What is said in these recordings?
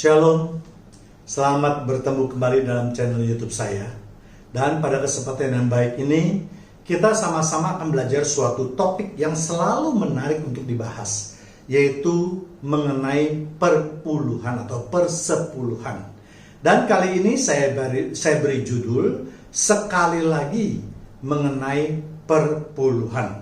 Shalom, selamat bertemu kembali dalam channel YouTube saya. Dan pada kesempatan yang baik ini, kita sama-sama akan belajar suatu topik yang selalu menarik untuk dibahas, yaitu mengenai perpuluhan atau persepuluhan. Dan kali ini saya beri judul, sekali lagi mengenai perpuluhan.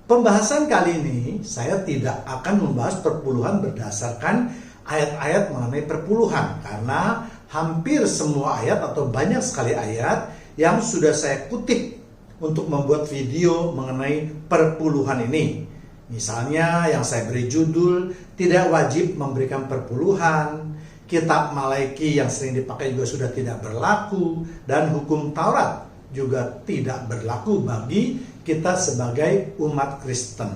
Pembahasan kali ini, saya tidak akan membahas perpuluhan berdasarkan ayat-ayat mengenai perpuluhan, karena hampir semua ayat atau banyak sekali ayat yang sudah saya kutip untuk membuat video mengenai perpuluhan ini. Misalnya yang saya beri judul, tidak wajib memberikan perpuluhan, kitab Malaiki yang sering dipakai juga sudah tidak berlaku, dan hukum Taurat juga tidak berlaku bagi kita sebagai umat Kristen.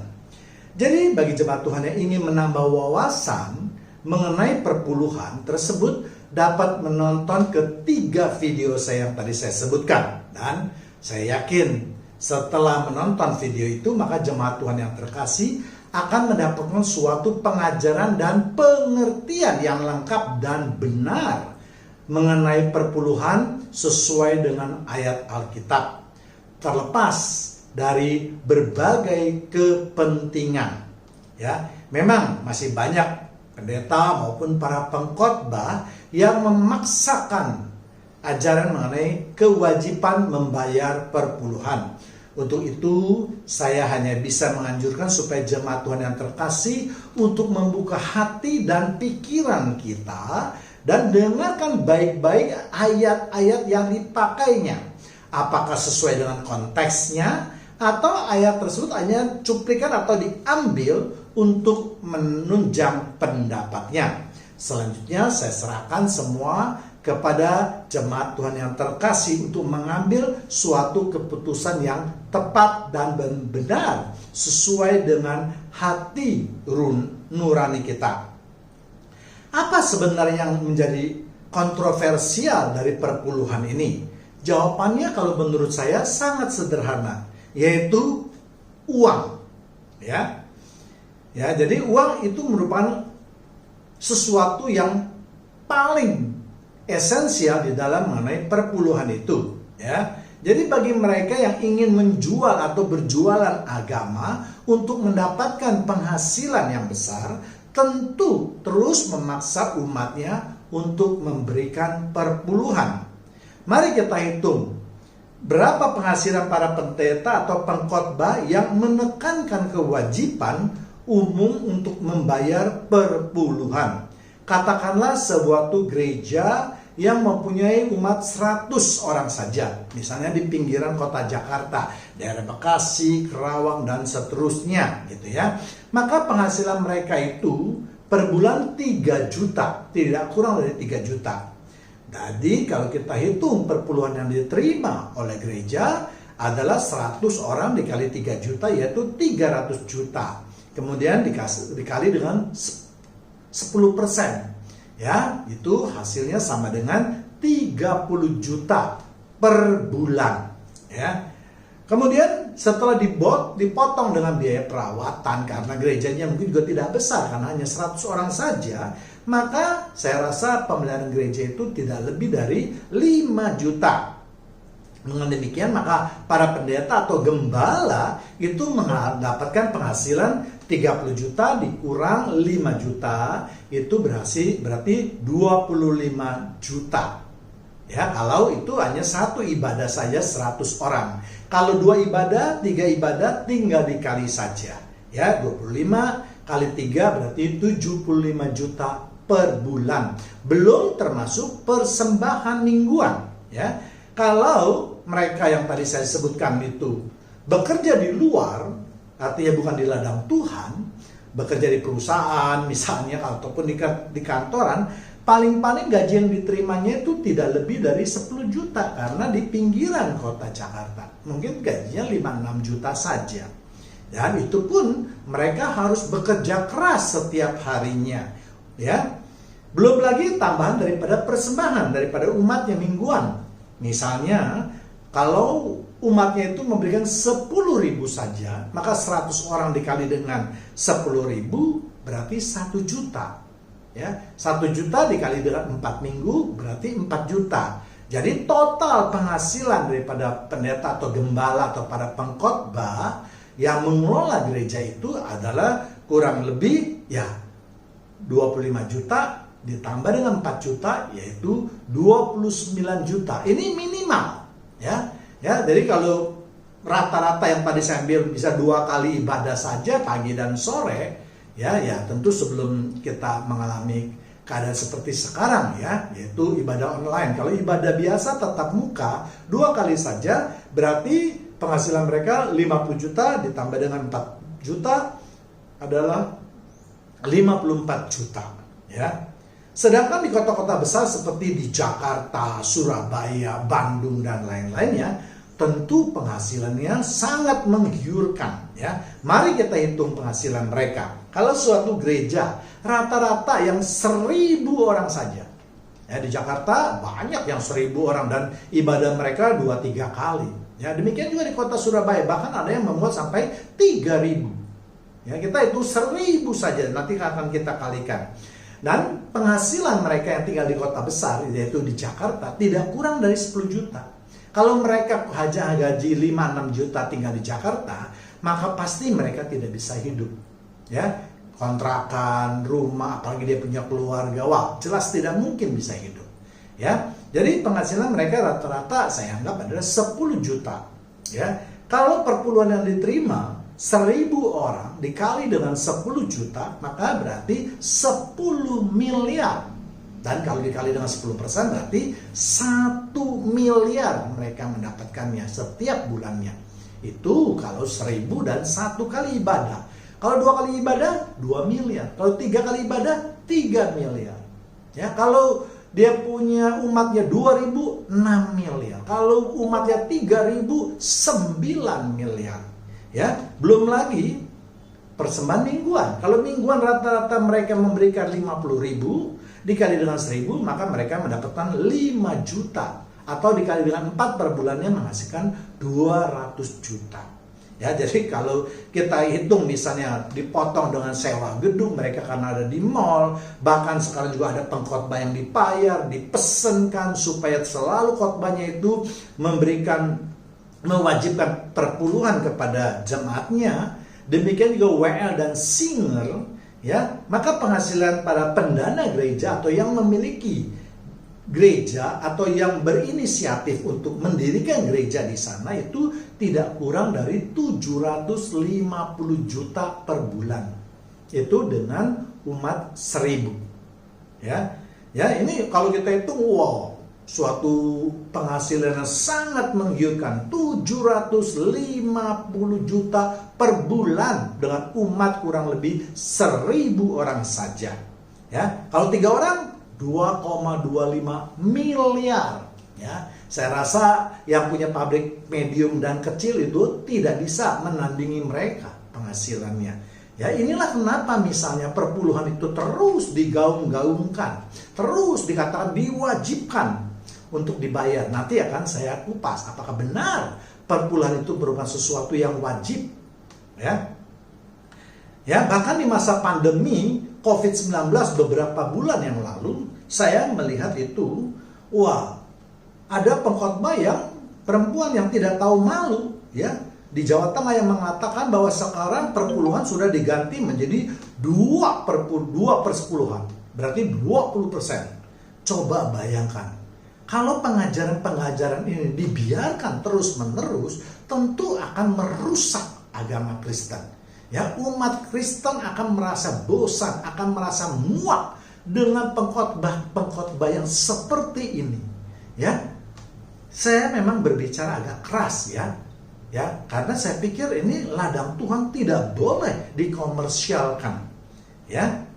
Jadi bagi jemaat Tuhan yang ingin menambah wawasan mengenai perpuluhan tersebut, dapat menonton ketiga video saya yang tadi saya sebutkan. Dan saya yakin setelah menonton video itu, maka jemaat Tuhan yang terkasih akan mendapatkan suatu pengajaran dan pengertian yang lengkap dan benar mengenai perpuluhan sesuai dengan ayat Alkitab, terlepas dari berbagai kepentingan. Ya, memang masih banyak pendeta maupun para pengkhotbah yang memaksakan ajaran mengenai kewajiban membayar perpuluhan. Untuk itu, saya hanya bisa menganjurkan supaya jemaat Tuhan yang terkasih untuk membuka hati dan pikiran kita dan dengarkan baik-baik ayat-ayat yang dipakainya. Apakah sesuai dengan konteksnya, atau ayat tersebut hanya cuplikan atau diambil untuk menunjang pendapatnya. Selanjutnya saya serahkan semua kepada jemaat Tuhan yang terkasih untuk mengambil suatu keputusan yang tepat dan benar sesuai dengan hati nurani kita. Apa sebenarnya yang menjadi kontroversial dari perpuluhan ini? Jawabannya kalau menurut saya sangat sederhana, yaitu uang. Ya, jadi uang itu merupakan sesuatu yang paling esensial di dalam mengenai perpuluhan itu. Ya, jadi bagi mereka yang ingin menjual atau berjualan agama untuk mendapatkan penghasilan yang besar, tentu terus memaksa umatnya untuk memberikan perpuluhan. Mari kita hitung berapa penghasilan para pendeta atau pengkhotbah yang menekankan kewajiban umum untuk membayar perpuluhan. Katakanlah sebuah gereja yang mempunyai umat 100 orang saja, misalnya di pinggiran kota Jakarta, daerah Bekasi, Kerawang, dan seterusnya gitu ya. Maka penghasilan mereka itu per bulan 3 juta, tidak kurang dari 3 juta. Jadi kalau kita hitung perpuluhan yang diterima oleh gereja adalah 100 orang dikali 3 juta, yaitu 300 juta. Kemudian dikali dengan 10%. Ya, itu hasilnya sama dengan 30 juta per bulan. Ya. Kemudian setelah dipotong dengan biaya perawatan, karena gerejanya mungkin juga tidak besar, karena hanya 100 orang saja, maka saya rasa pemeliharaan gereja itu tidak lebih dari 5 juta. Dengan demikian, maka para pendeta atau gembala itu mendapatkan penghasilan 30 juta dikurang 5 juta, itu berarti 25 juta. Ya, kalau itu hanya satu ibadah saja 100 orang. Kalau 2 ibadah, 3 ibadah tinggal dikali saja. Ya, 25 kali 3 berarti 75 juta per bulan. Belum termasuk persembahan mingguan. Ya, kalau mereka yang tadi saya sebutkan itu bekerja di luar, artinya bukan di ladang Tuhan, bekerja di perusahaan misalnya ataupun di kantoran, paling-paling gaji yang diterimanya itu tidak lebih dari 10 juta karena di pinggiran kota Jakarta. Mungkin gajinya 5-6 juta saja. Dan itu pun mereka harus bekerja keras setiap harinya. Ya. Belum lagi tambahan daripada persembahan daripada umatnya mingguan. Misalnya kalau umatnya itu memberikan 10.000 saja, maka 100 orang dikali dengan 10.000 berarti 1 juta. Ya, 1 juta dikali dengan 4 minggu berarti 4 juta. Jadi total penghasilan daripada pendeta atau gembala atau para pengkhotbah yang mengelola gereja itu adalah kurang lebih ya 25 juta ditambah dengan 4 juta yaitu 29 juta. Ini minimal ya. Ya, jadi kalau rata-rata yang tadi saya ambil bisa 2 kali ibadah saja pagi dan sore ya tentu sebelum kita mengalami keadaan seperti sekarang ya, yaitu ibadah online. Kalau ibadah biasa tetap muka 2 kali saja berarti penghasilan mereka 50 juta ditambah dengan 4 juta adalah 54 juta ya. Sedangkan di kota-kota besar seperti di Jakarta, Surabaya, Bandung dan lain-lainnya tentu penghasilannya sangat menggiurkan ya. Mari kita hitung penghasilan mereka. Kalau suatu gereja rata-rata yang 1.000 orang saja ya, di Jakarta banyak yang 1.000 orang dan ibadah mereka 2-3 kali ya. Demikian juga di kota Surabaya, bahkan ada yang membuat sampai 3.000 ya. Kita itu 1.000 saja, nanti akan kita kalikan. Dan penghasilan mereka yang tinggal di kota besar yaitu di Jakarta tidak kurang dari 10 juta. Kalau mereka gaji 5-6 juta tinggal di Jakarta, maka pasti mereka tidak bisa hidup ya. Kontrakan, rumah, apalagi dia punya keluarga, wah jelas tidak mungkin bisa hidup ya. Jadi penghasilan mereka rata-rata saya anggap adalah 10 juta ya. Kalau perpuluhan yang diterima 1.000 orang dikali dengan 10 juta maka berarti 10 miliar. Dan kalau dikali dengan 10% berarti 1 miliar mereka mendapatkannya setiap bulannya. Itu kalau 1.000 dan 1 kali ibadah. Kalau 2 kali ibadah 2 miliar. Kalau 3 kali ibadah 3 miliar. Ya, kalau dia punya umatnya 2.000 6 miliar. Kalau umatnya 3.000 9 miliar. Ya, belum lagi persembahan mingguan. Kalau mingguan rata-rata mereka memberikan 50.000 dikali dengan 1.000 maka mereka mendapatkan 5 juta atau dikali dengan 4 per bulannya menghasilkan 200 juta. Ya, jadi kalau kita hitung misalnya dipotong dengan sewa gedung mereka karena ada di mall, bahkan sekarang juga ada pengkhotbah yang dibayar, dipesankan supaya selalu khotbahnya itu mewajibkan perpuluhan kepada jemaatnya. Demikian juga WL dan singer ya, maka penghasilan para pendana gereja atau yang memiliki gereja atau yang berinisiatif untuk mendirikan gereja di sana itu tidak kurang dari 750 juta per bulan. Itu dengan umat 1.000. Ya. Ya, ini kalau kita hitung wow, suatu penghasilan yang sangat menggiurkan, 750 juta per bulan dengan umat kurang lebih 1.000 orang saja. Ya, kalau 3 orang 2,25 miliar. Ya, saya rasa yang punya pabrik medium dan kecil itu tidak bisa menandingi mereka penghasilannya. Ya, inilah kenapa misalnya perpuluhan itu terus digaung-gaungkan, terus dikatakan diwajibkan untuk dibayar. Nanti akan saya kupas apakah benar perpuluhan itu merupakan sesuatu yang wajib. Ya, bahkan di masa pandemi COVID-19 beberapa bulan yang lalu, saya melihat itu, wah, ada pengkhotbah yang perempuan yang tidak tahu malu, ya, di Jawa Tengah yang mengatakan bahwa sekarang perpuluhan sudah diganti menjadi 2/10, berarti 20%. Coba bayangkan, kalau pengajaran-pengajaran ini dibiarkan terus-menerus, tentu akan merusak agama Kristen. Ya, umat Kristen akan merasa bosan, akan merasa muak dengan pengkhotbah yang seperti ini. Ya, saya memang berbicara agak keras ya, karena saya pikir ini ladang Tuhan tidak boleh dikomersialkan. Ya,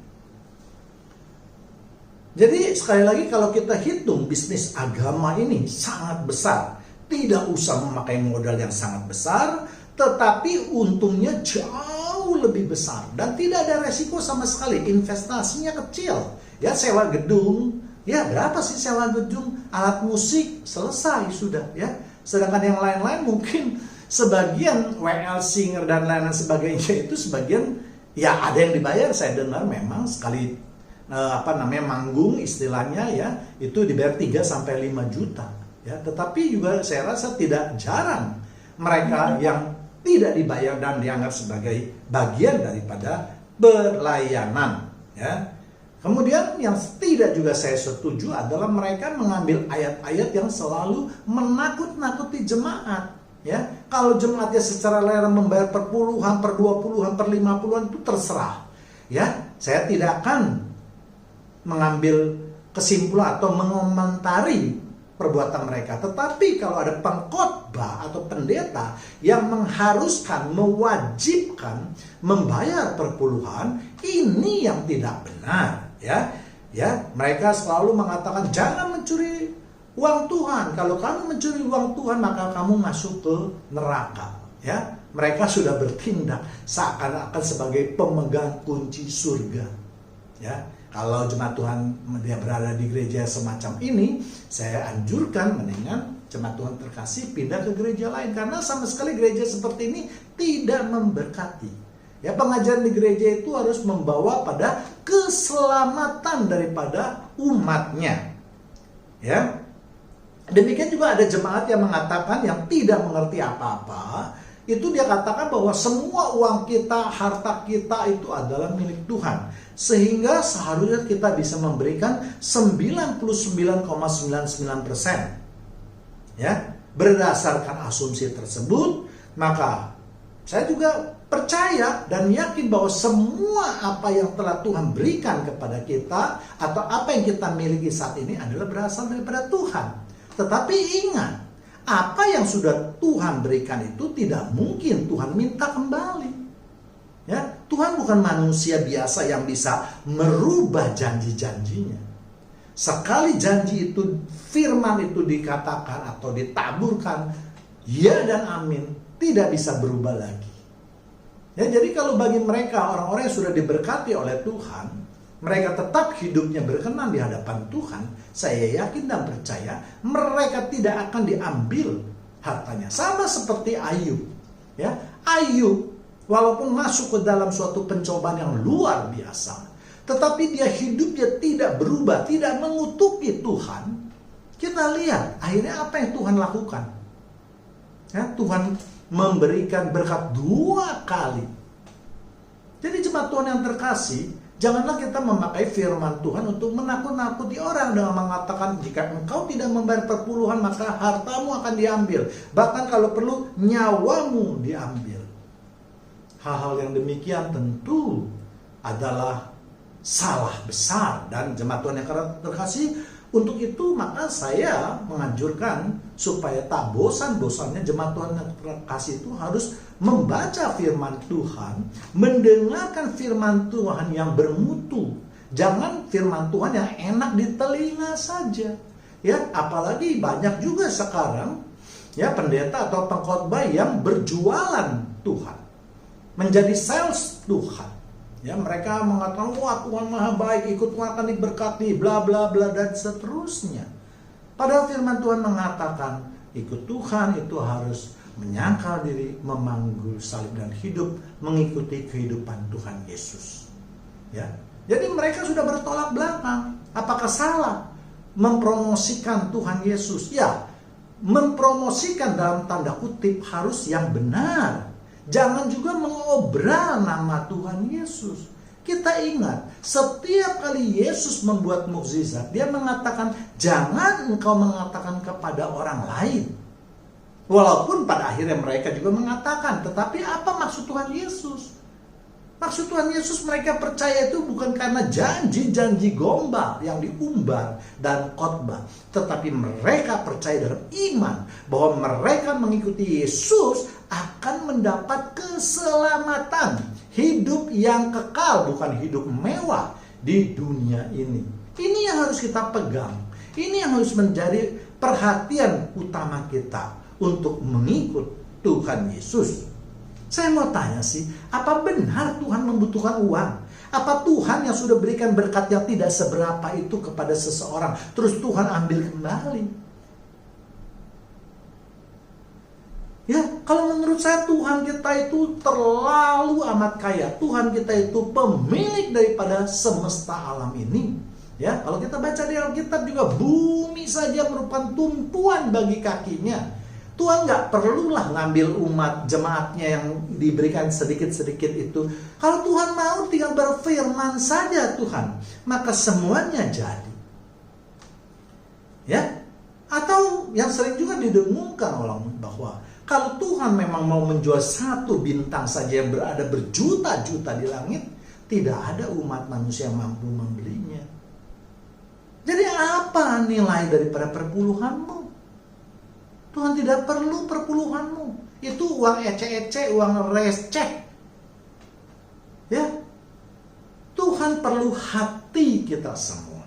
jadi sekali lagi kalau kita hitung bisnis agama ini sangat besar, tidak usah memakai modal yang sangat besar, tetapi untungnya jauh lebih besar dan tidak ada resiko sama sekali. Investasinya kecil. Ya, sewa gedung, ya berapa sih sewa gedung? Alat musik selesai sudah ya. Sedangkan yang lain-lain mungkin sebagian WL singer dan lain-lain sebagainya itu sebagian ya ada yang dibayar. Saya dengar memang sekali manggung istilahnya ya, itu dibayar 3 sampai 5 juta ya. Tetapi juga saya rasa tidak jarang mereka yang tidak dibayar dan dianggap sebagai bagian daripada pelayanan ya. Kemudian yang tidak juga saya setuju adalah mereka mengambil ayat-ayat yang selalu menakut-nakuti jemaat ya. Kalau jemaatnya secara lereng membayar per puluhan, per 20-an, per 50-an itu terserah ya. Saya tidak akan mengambil kesimpulan atau mengomentari perbuatan mereka. Tetapi kalau ada pengkhotbah atau pendeta yang mengharuskan, mewajibkan membayar per puluhan, ini yang tidak benar ya. Mereka selalu mengatakan jangan mencuri uang Tuhan. Kalau kamu mencuri uang Tuhan maka kamu masuk ke neraka ya. Mereka sudah bertindak seakan-akan sebagai pemegang kunci surga ya. Kalau jemaat Tuhan dia berada di gereja semacam ini, saya anjurkan mendingan jemaat Tuhan terkasih pindah ke gereja lain, karena sama sekali gereja seperti ini tidak memberkati. Ya, pengajaran di gereja itu harus membawa pada keselamatan daripada umatnya. Ya. Demikian juga ada jemaat yang mengatakan yang tidak mengerti apa-apa, itu dia katakan bahwa semua uang kita, harta kita itu adalah milik Tuhan. Sehingga seharusnya kita bisa memberikan 99,99%. Ya, berdasarkan asumsi tersebut, maka saya juga percaya dan yakin bahwa semua apa yang telah Tuhan berikan kepada kita atau apa yang kita miliki saat ini adalah berasal daripada Tuhan. Tetapi ingat, apa yang sudah Tuhan berikan itu tidak mungkin Tuhan minta kembali. Ya, Tuhan bukan manusia biasa yang bisa merubah janji-janjinya. Sekali janji itu, firman itu dikatakan atau ditaburkan, ya dan amin, tidak bisa berubah lagi. Ya, jadi kalau bagi mereka, orang-orang yang sudah diberkati oleh Tuhan, mereka tetap hidupnya berkenan di hadapan Tuhan, saya yakin dan percaya mereka tidak akan diambil hartanya. Sama seperti Ayub. Ya, Ayub walaupun masuk ke dalam suatu pencobaan yang luar biasa, tetapi dia hidupnya tidak berubah, tidak mengutuki Tuhan. Kita lihat akhirnya apa yang Tuhan lakukan. Ya, Tuhan memberikan berkat 2 kali. Jadi jemaat Tuhan yang terkasih, janganlah kita memakai firman Tuhan untuk menakut-nakuti orang dengan mengatakan jika engkau tidak membayar perpuluhan maka hartamu akan diambil. Bahkan kalau perlu nyawamu diambil. Hal-hal yang demikian tentu adalah salah besar. Dan jemaat Tuhan yang terkasih, untuk itu maka saya menganjurkan supaya tak bosan-bosannya jemaat Tuhan yang terkasih itu harus membaca firman Tuhan, mendengarkan firman Tuhan yang bermutu. Jangan firman Tuhan yang enak di telinga saja. Ya, apalagi banyak juga sekarang ya pendeta atau pengkhotbah yang berjualan Tuhan. Menjadi sales Tuhan. Ya, mereka mengatakan, wah Tuhan maha baik, ikut Tuhan akan diberkati, bla bla bla dan seterusnya. Padahal firman Tuhan mengatakan, ikut Tuhan itu harus menyangkal diri, memanggul salib dan hidup mengikuti kehidupan Tuhan Yesus. Ya. Jadi mereka sudah bertolak belakang. Apakah salah mempromosikan Tuhan Yesus? Ya, mempromosikan dalam tanda kutip harus yang benar. Jangan juga mengobral nama Tuhan Yesus. Kita ingat, setiap kali Yesus membuat mukjizat, dia mengatakan, jangan engkau mengatakan kepada orang lain. Walaupun pada akhirnya mereka juga mengatakan, tetapi apa maksud Tuhan Yesus? Maksud Tuhan Yesus mereka percaya itu bukan karena janji-janji gombal yang diumbar dan khotbah, tetapi mereka percaya dalam iman bahwa mereka mengikuti Yesus akan mendapat keselamatan, hidup yang kekal, bukan hidup mewah di dunia ini. Ini yang harus kita pegang. Ini yang harus menjadi perhatian utama kita untuk mengikut Tuhan Yesus. Saya mau tanya sih, apa benar Tuhan membutuhkan uang? Apa Tuhan yang sudah berikan berkat yang tidak seberapa itu kepada seseorang, terus Tuhan ambil kembali? Ya, kalau menurut saya Tuhan kita itu terlalu amat kaya. Tuhan kita itu pemilik daripada semesta alam ini. Ya, kalau kita baca di Alkitab juga bumi saja merupakan tumpuan bagi kakinya. Tuhan nggak perlulah ngambil umat jemaatnya yang diberikan sedikit-sedikit itu. Kalau Tuhan mau tinggal berfirman saja Tuhan, maka semuanya jadi. Ya, atau yang sering juga didengungkan orang bahwa kalau Tuhan memang mau menjual satu bintang saja yang berada berjuta-juta di langit, tidak ada umat manusia yang mampu membelinya. Jadi apa nilai daripada perpuluhanmu? Tuhan tidak perlu perpuluhanmu. Itu uang ece-ece, uang receh. Ya, Tuhan perlu hati kita semua.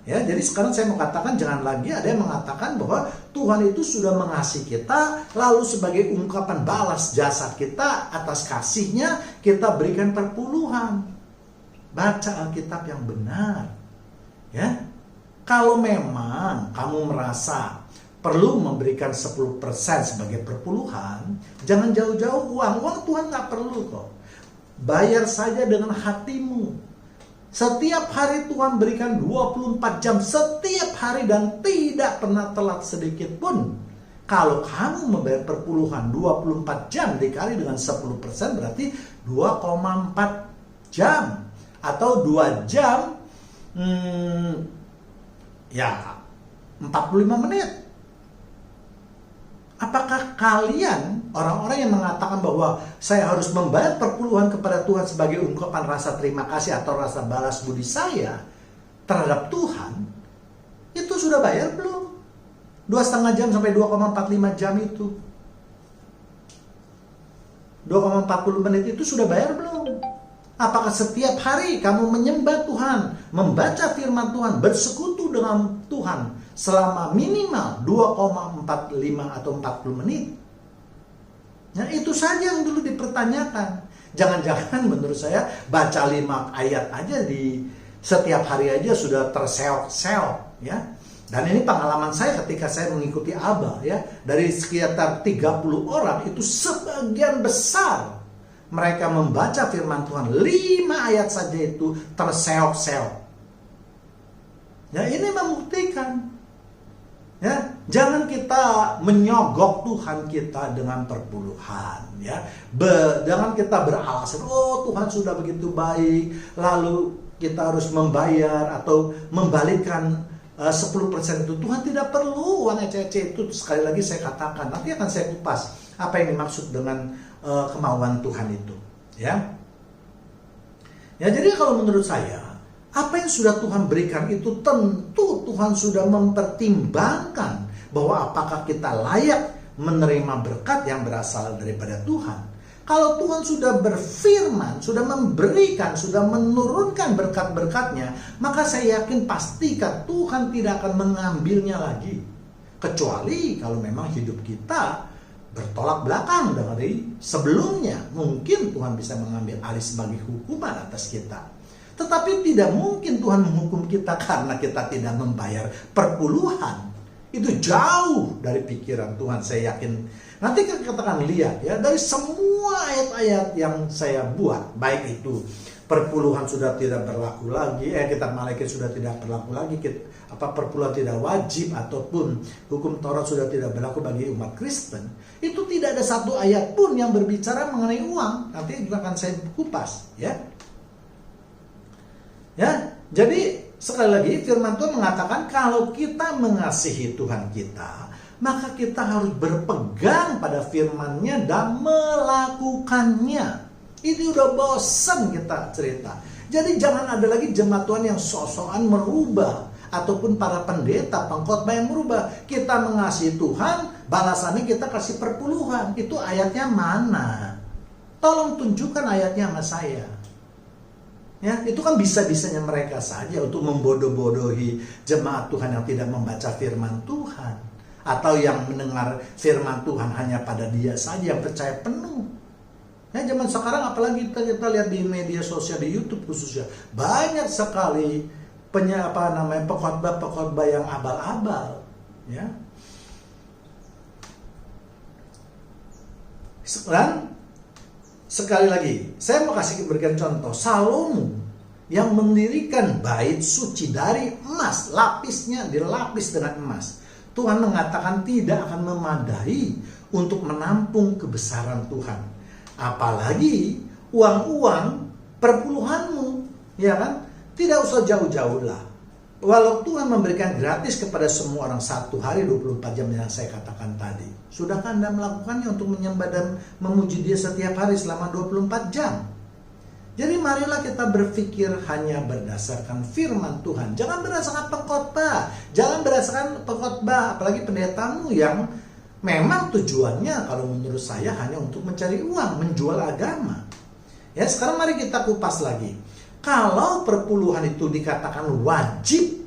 Ya, jadi sekarang saya mau katakan jangan lagi ada yang mengatakan bahwa Tuhan itu sudah mengasihi kita, lalu sebagai ungkapan balas jasa kita atas kasihnya, kita berikan perpuluhan. Baca Alkitab yang benar. Ya, kalau memang kamu merasa perlu memberikan 10% sebagai perpuluhan, jangan jauh-jauh uang Tuhan nggak perlu kok. Bayar saja dengan hatimu. Setiap hari Tuhan berikan 24 jam setiap hari dan tidak pernah telat sedikit pun. Kalau kamu membayar perpuluhan 24 jam dikali dengan 10% berarti 2,4 jam. Atau 2 jam ya 45 menit. Apakah kalian, orang-orang yang mengatakan bahwa saya harus membayar perpuluhan kepada Tuhan sebagai ungkapan rasa terima kasih atau rasa balas budi saya terhadap Tuhan, itu sudah bayar belum? 2,5 jam sampai 2,45 jam itu, 2,40 menit itu sudah bayar belum? Apakah setiap hari kamu menyembah Tuhan, membaca firman Tuhan, bersekutu dengan Tuhan selama minimal 2,45 atau 40 menit? Nah, itu saja yang dulu dipertanyakan. Jangan-jangan menurut saya baca 5 ayat aja di setiap hari aja sudah terseok-seok, ya. Dan ini pengalaman saya ketika saya mengikuti Abah, ya. Dari sekitar 30 orang itu sebagian besar mereka membaca firman Tuhan 5 ayat saja itu terseok-seok. Ya, ini membuktikan, ya, jangan kita menyogok Tuhan kita dengan perpuluhan, ya. Jangan kita beralasan, oh Tuhan sudah begitu baik, lalu kita harus membayar atau membalikkan 10% itu. Tuhan tidak perlu uang ece-ece itu. Sekali lagi saya katakan, nanti akan saya kupas apa yang dimaksud dengan kemauan Tuhan itu, ya. Ya, jadi kalau menurut saya, apa yang sudah Tuhan berikan itu tentu Tuhan sudah mempertimbangkan bahwa apakah kita layak menerima berkat yang berasal daripada Tuhan. Kalau Tuhan sudah berfirman, sudah memberikan, sudah menurunkan berkat-berkatnya, maka saya yakin pastikan Tuhan tidak akan mengambilnya lagi. Kecuali kalau memang hidup kita bertolak belakang dari sebelumnya, mungkin Tuhan bisa mengambil alih sebagai hukuman atas kita. Tetapi tidak mungkin Tuhan menghukum kita karena kita tidak membayar perpuluhan. Itu jauh dari pikiran Tuhan, saya yakin. Nanti kita katakan lihat, ya, dari semua ayat-ayat yang saya buat, baik itu perpuluhan sudah tidak berlaku lagi, kitab malaikat sudah tidak berlaku lagi, perpuluhan tidak wajib, ataupun hukum Taurat sudah tidak berlaku bagi umat Kristen, itu tidak ada satu ayat pun yang berbicara mengenai uang. Nanti juga akan saya kupas, ya. Ya, jadi sekali lagi firman Tuhan mengatakan kalau kita mengasihi Tuhan kita, maka kita harus berpegang pada firman-Nya dan melakukannya. Ini udah bosan kita cerita. Jadi jangan ada lagi jemaat Tuhan yang sok-sokan merubah, ataupun para pendeta, pengkhotbah yang merubah. Kita mengasihi Tuhan, balasannya kita kasih perpuluhan. Itu ayatnya mana? Tolong tunjukkan ayatnya sama saya. Ya, itu kan bisa-bisanya mereka saja untuk membodoh-bodohi jemaat Tuhan yang tidak membaca firman Tuhan, atau yang mendengar firman Tuhan hanya pada dia saja yang percaya penuh. Ya, zaman sekarang apalagi kita lihat di media sosial, di YouTube khususnya, banyak sekali pengkhotbah yang abal-abal, ya. Dan sekali lagi, saya mau berikan contoh. Salomo yang mendirikan bait suci dari emas, lapisnya dilapis dengan emas. Tuhan mengatakan tidak akan memadai untuk menampung kebesaran Tuhan. Apalagi uang-uang perpuluhanmu, ya kan? Tidak usah jauh-jauh lah. Walau Tuhan memberikan gratis kepada semua orang 1 hari 24 jam yang saya katakan tadi, sudahkah Anda melakukannya untuk menyembah dan memuji Dia setiap hari selama 24 jam? Jadi marilah kita berpikir hanya berdasarkan firman Tuhan. Jangan berdasarkan pengkhotbah. Jangan berdasarkan pengkhotbah, apalagi pendetamu yang memang tujuannya kalau menurut saya hanya untuk mencari uang, menjual agama. Ya, sekarang mari kita kupas lagi. Kalau perpuluhan itu dikatakan wajib,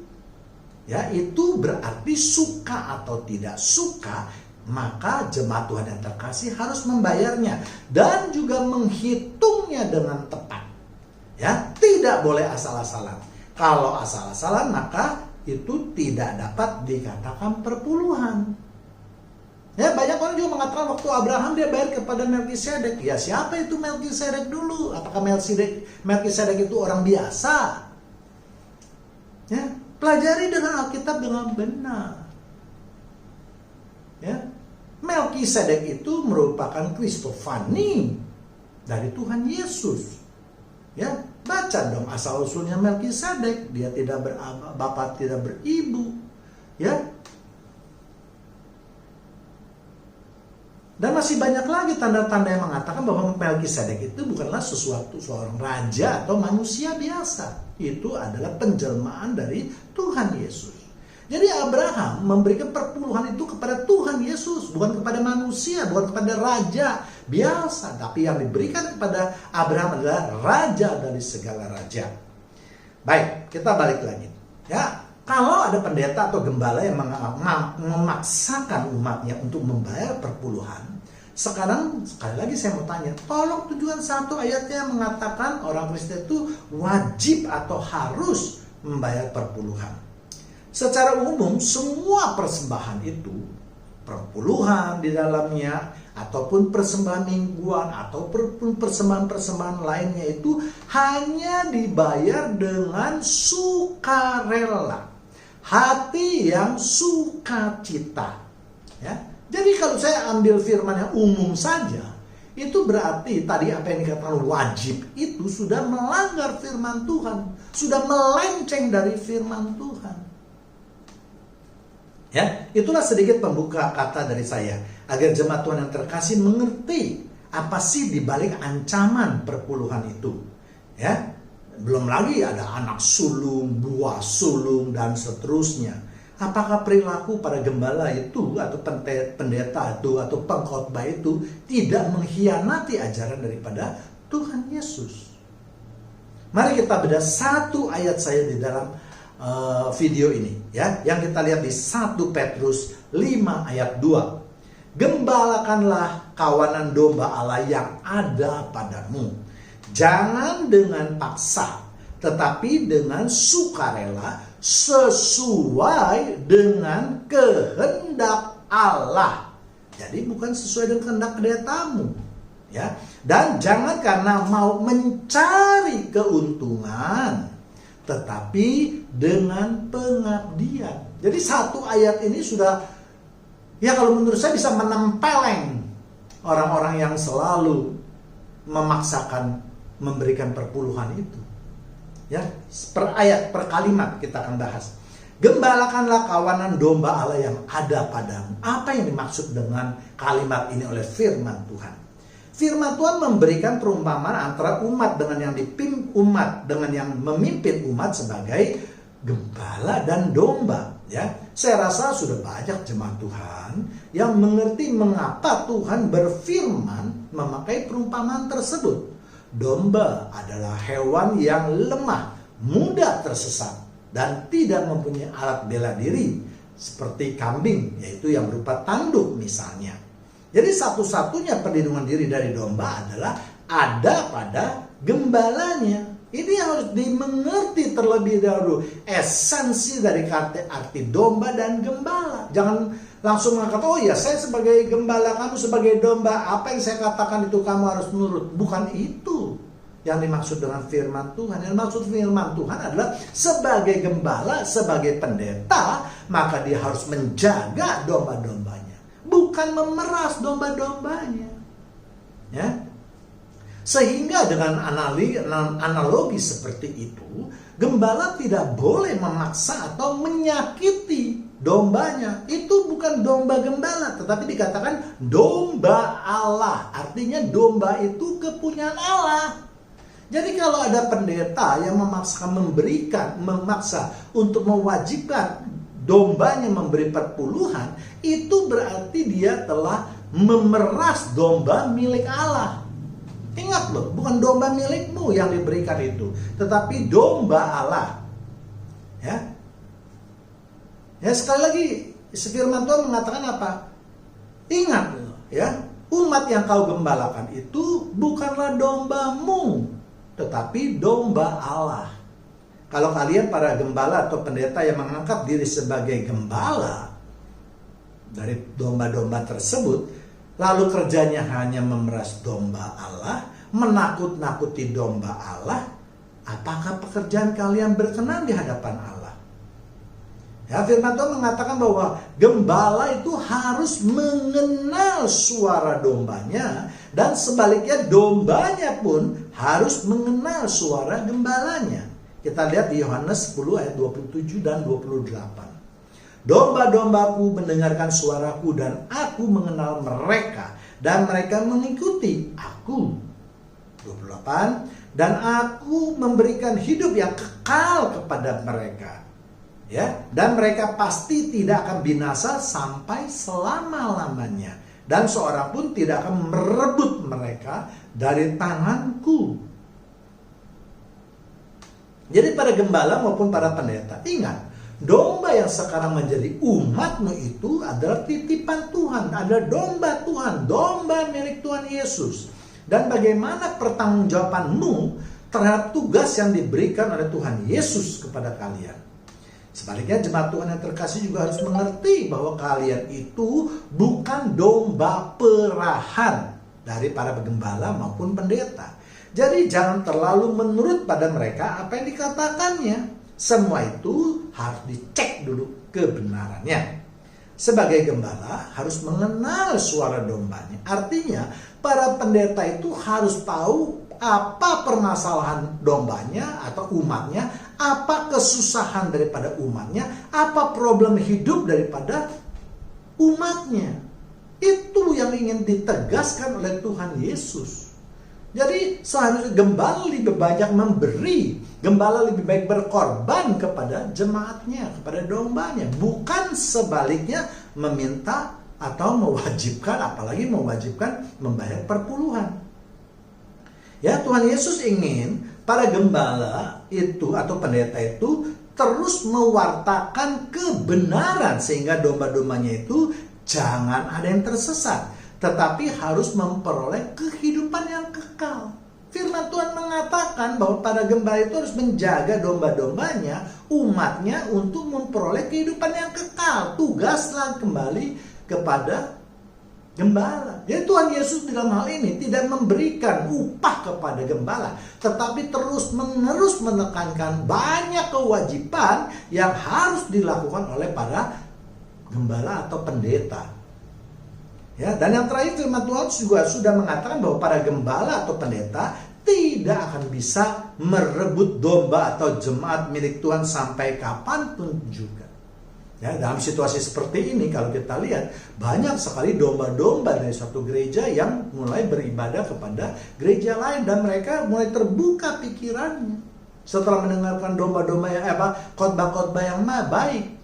ya itu berarti suka atau tidak suka, maka jemaat Tuhan yang terkasih harus membayarnya dan juga menghitungnya dengan tepat. Ya, tidak boleh asal-asalan. Kalau asal-asalan maka itu tidak dapat dikatakan perpuluhan. Ya, banyak orang juga mengatakan waktu Abraham dia bayar kepada Melkisedek. Ya, siapa itu Melkisedek dulu? Apakah Melkisedek itu orang biasa? Ya, pelajari dengan Alkitab dengan benar. Ya, Melkisedek itu merupakan Kristofani dari Tuhan Yesus. Ya, baca dong asal usulnya Melkisedek. Dia tidak berbapak, tidak beribu. Ya. Dan masih banyak lagi tanda-tanda yang mengatakan bahwa Melkisedek itu bukanlah seorang raja atau manusia biasa. Itu adalah penjelmaan dari Tuhan Yesus. Jadi Abraham memberikan perpuluhan itu kepada Tuhan Yesus, bukan kepada manusia, bukan kepada raja biasa, tapi yang diberikan kepada Abraham adalah raja dari segala raja. Baik, kita balik lagi. Ya, kalau ada pendeta atau gembala yang memaksakan umatnya untuk membayar perpuluhan, sekarang sekali lagi saya mau tanya, tolong tujuan 1 ayatnya mengatakan orang Kristen itu wajib atau harus membayar perpuluhan. Secara umum semua persembahan itu, perpuluhan di dalamnya, ataupun persembahan mingguan, ataupun persembahan-persembahan lainnya itu hanya dibayar dengan sukarela. Hati yang sukacita. Ya. Jadi kalau saya ambil firman yang umum saja, itu berarti tadi apa yang dikatakan wajib itu sudah melanggar firman Tuhan, sudah melenceng dari firman Tuhan. Ya, itulah sedikit pembuka kata dari saya agar jemaat Tuhan yang terkasih mengerti apa sih dibalik ancaman perpuluhan itu. Ya, belum lagi ada anak sulung, buah sulung dan seterusnya. Apakah perilaku para gembala itu atau pendeta itu atau pengkhotbah itu tidak mengkhianati ajaran daripada Tuhan Yesus? Mari kita bedah 1 ayat saya di dalam video ini, ya, yang kita lihat di 1 Petrus 5 ayat 2. Gembalakanlah kawanan domba Allah yang ada padamu, jangan dengan paksa, tetapi dengan sukarela, sesuai dengan kehendak Allah. Jadi bukan sesuai dengan kehendak pendetamu, ya. Dan jangan karena mau mencari keuntungan, tetapi dengan pengabdian. Jadi 1 ayat ini sudah, ya kalau menurut saya bisa menempeleng orang-orang yang selalu memaksakan memberikan perpuluhan itu. Ya, per ayat, per kalimat kita akan bahas. Gembalakanlah kawanan domba Allah yang ada padamu. Apa yang dimaksud dengan kalimat ini oleh firman Tuhan? Firman Tuhan memberikan perumpamaan antara umat dengan yang memimpin umat sebagai gembala dan domba. Ya, saya rasa sudah banyak jemaat Tuhan yang mengerti mengapa Tuhan berfirman memakai perumpamaan tersebut. Domba adalah hewan yang lemah, mudah tersesat, dan tidak mempunyai alat bela diri seperti kambing, yaitu yang berupa tanduk misalnya. Jadi satu-satunya perlindungan diri dari domba adalah ada pada gembalanya. Ini yang harus dimengerti terlebih dahulu. Esensi dari arti domba dan gembala. Jangan langsung mengatakan, oh ya saya sebagai gembala, kamu sebagai domba. Apa yang saya katakan itu kamu harus nurut. Bukan itu yang dimaksud dengan firman Tuhan. Yang dimaksud firman Tuhan adalah sebagai gembala, sebagai pendeta, maka dia harus menjaga domba-dombanya. Bukan memeras domba-dombanya. Ya. Sehingga dengan analogi seperti itu, gembala tidak boleh memaksa atau menyakiti dombanya. Itu bukan domba gembala, tetapi dikatakan domba Allah. Artinya domba itu kepunyaan Allah. Jadi kalau ada pendeta yang memaksa untuk mewajibkan dombanya memberi perpuluhan, itu berarti dia telah memeras domba milik Allah. Ingat loh, bukan domba milikmu yang diberikan itu, tetapi domba Allah. Ya, sekali lagi, firman Tuhan mengatakan apa? Ingat loh, ya, umat yang kau gembalakan itu bukanlah dombamu, tetapi domba Allah. Kalau kalian para gembala atau pendeta yang mengangkat diri sebagai gembala dari domba-domba tersebut, lalu kerjanya hanya memeras domba Allah, menakut-nakuti domba Allah, apakah pekerjaan kalian berkenan di hadapan Allah? Ya, firman Tuhan mengatakan bahwa gembala itu harus mengenal suara dombanya, dan sebaliknya dombanya pun harus mengenal suara gembalanya. Kita lihat di Yohanes 10 ayat 27 dan 28. Domba-dombaku mendengarkan suaraku dan aku mengenal mereka dan mereka mengikuti aku. 28. Dan aku memberikan hidup yang kekal kepada mereka. Ya, dan mereka pasti tidak akan binasa sampai selama-lamanya. Dan seorang pun tidak akan merebut mereka dari tanganku. Jadi para gembala maupun para pendeta, ingat, domba yang sekarang menjadi umatmu itu adalah titipan Tuhan, adalah domba Tuhan, domba milik Tuhan Yesus. Dan bagaimana pertanggungjawabanmu terhadap tugas yang diberikan oleh Tuhan Yesus kepada kalian. Sebaliknya jemaat Tuhan yang terkasih juga harus mengerti bahwa kalian itu bukan domba perahan dari para gembala maupun pendeta. Jadi jangan terlalu menurut pada mereka apa yang dikatakannya. Semua itu harus dicek dulu kebenarannya. Sebagai gembala harus mengenal suara dombanya. Artinya para pendeta itu harus tahu apa permasalahan dombanya atau umatnya, apa kesusahan daripada umatnya, apa problem hidup daripada umatnya. Itu yang ingin ditegaskan oleh Tuhan Yesus. Jadi seharusnya gembala lebih banyak memberi, gembala lebih baik berkorban kepada jemaatnya, kepada dombanya, bukan sebaliknya meminta atau mewajibkan, apalagi mewajibkan membayar perpuluhan. Ya, Tuhan Yesus ingin para gembala itu atau pendeta itu terus mewartakan kebenaran sehingga domba-dombanya itu jangan ada yang tersesat, tetapi harus memperoleh kehidupan yang kekal. Firman Tuhan mengatakan bahwa para gembala itu harus menjaga domba-dombanya, umatnya untuk memperoleh kehidupan yang kekal. Tugaslah kembali kepada gembala. Jadi Tuhan Yesus dalam hal ini tidak memberikan upah kepada gembala, tetapi terus-menerus menekankan banyak kewajiban yang harus dilakukan oleh para gembala atau pendeta. Ya, dan yang terakhir firman Tuhan juga sudah mengatakan bahwa para gembala atau pendeta tidak akan bisa merebut domba atau jemaat milik Tuhan sampai kapanpun juga. Ya, dalam situasi seperti ini kalau kita lihat banyak sekali domba-domba dari suatu gereja yang mulai beribadah kepada gereja lain dan mereka mulai terbuka pikirannya setelah mendengarkan domba-domba yang khotbah-khotbah yang baik.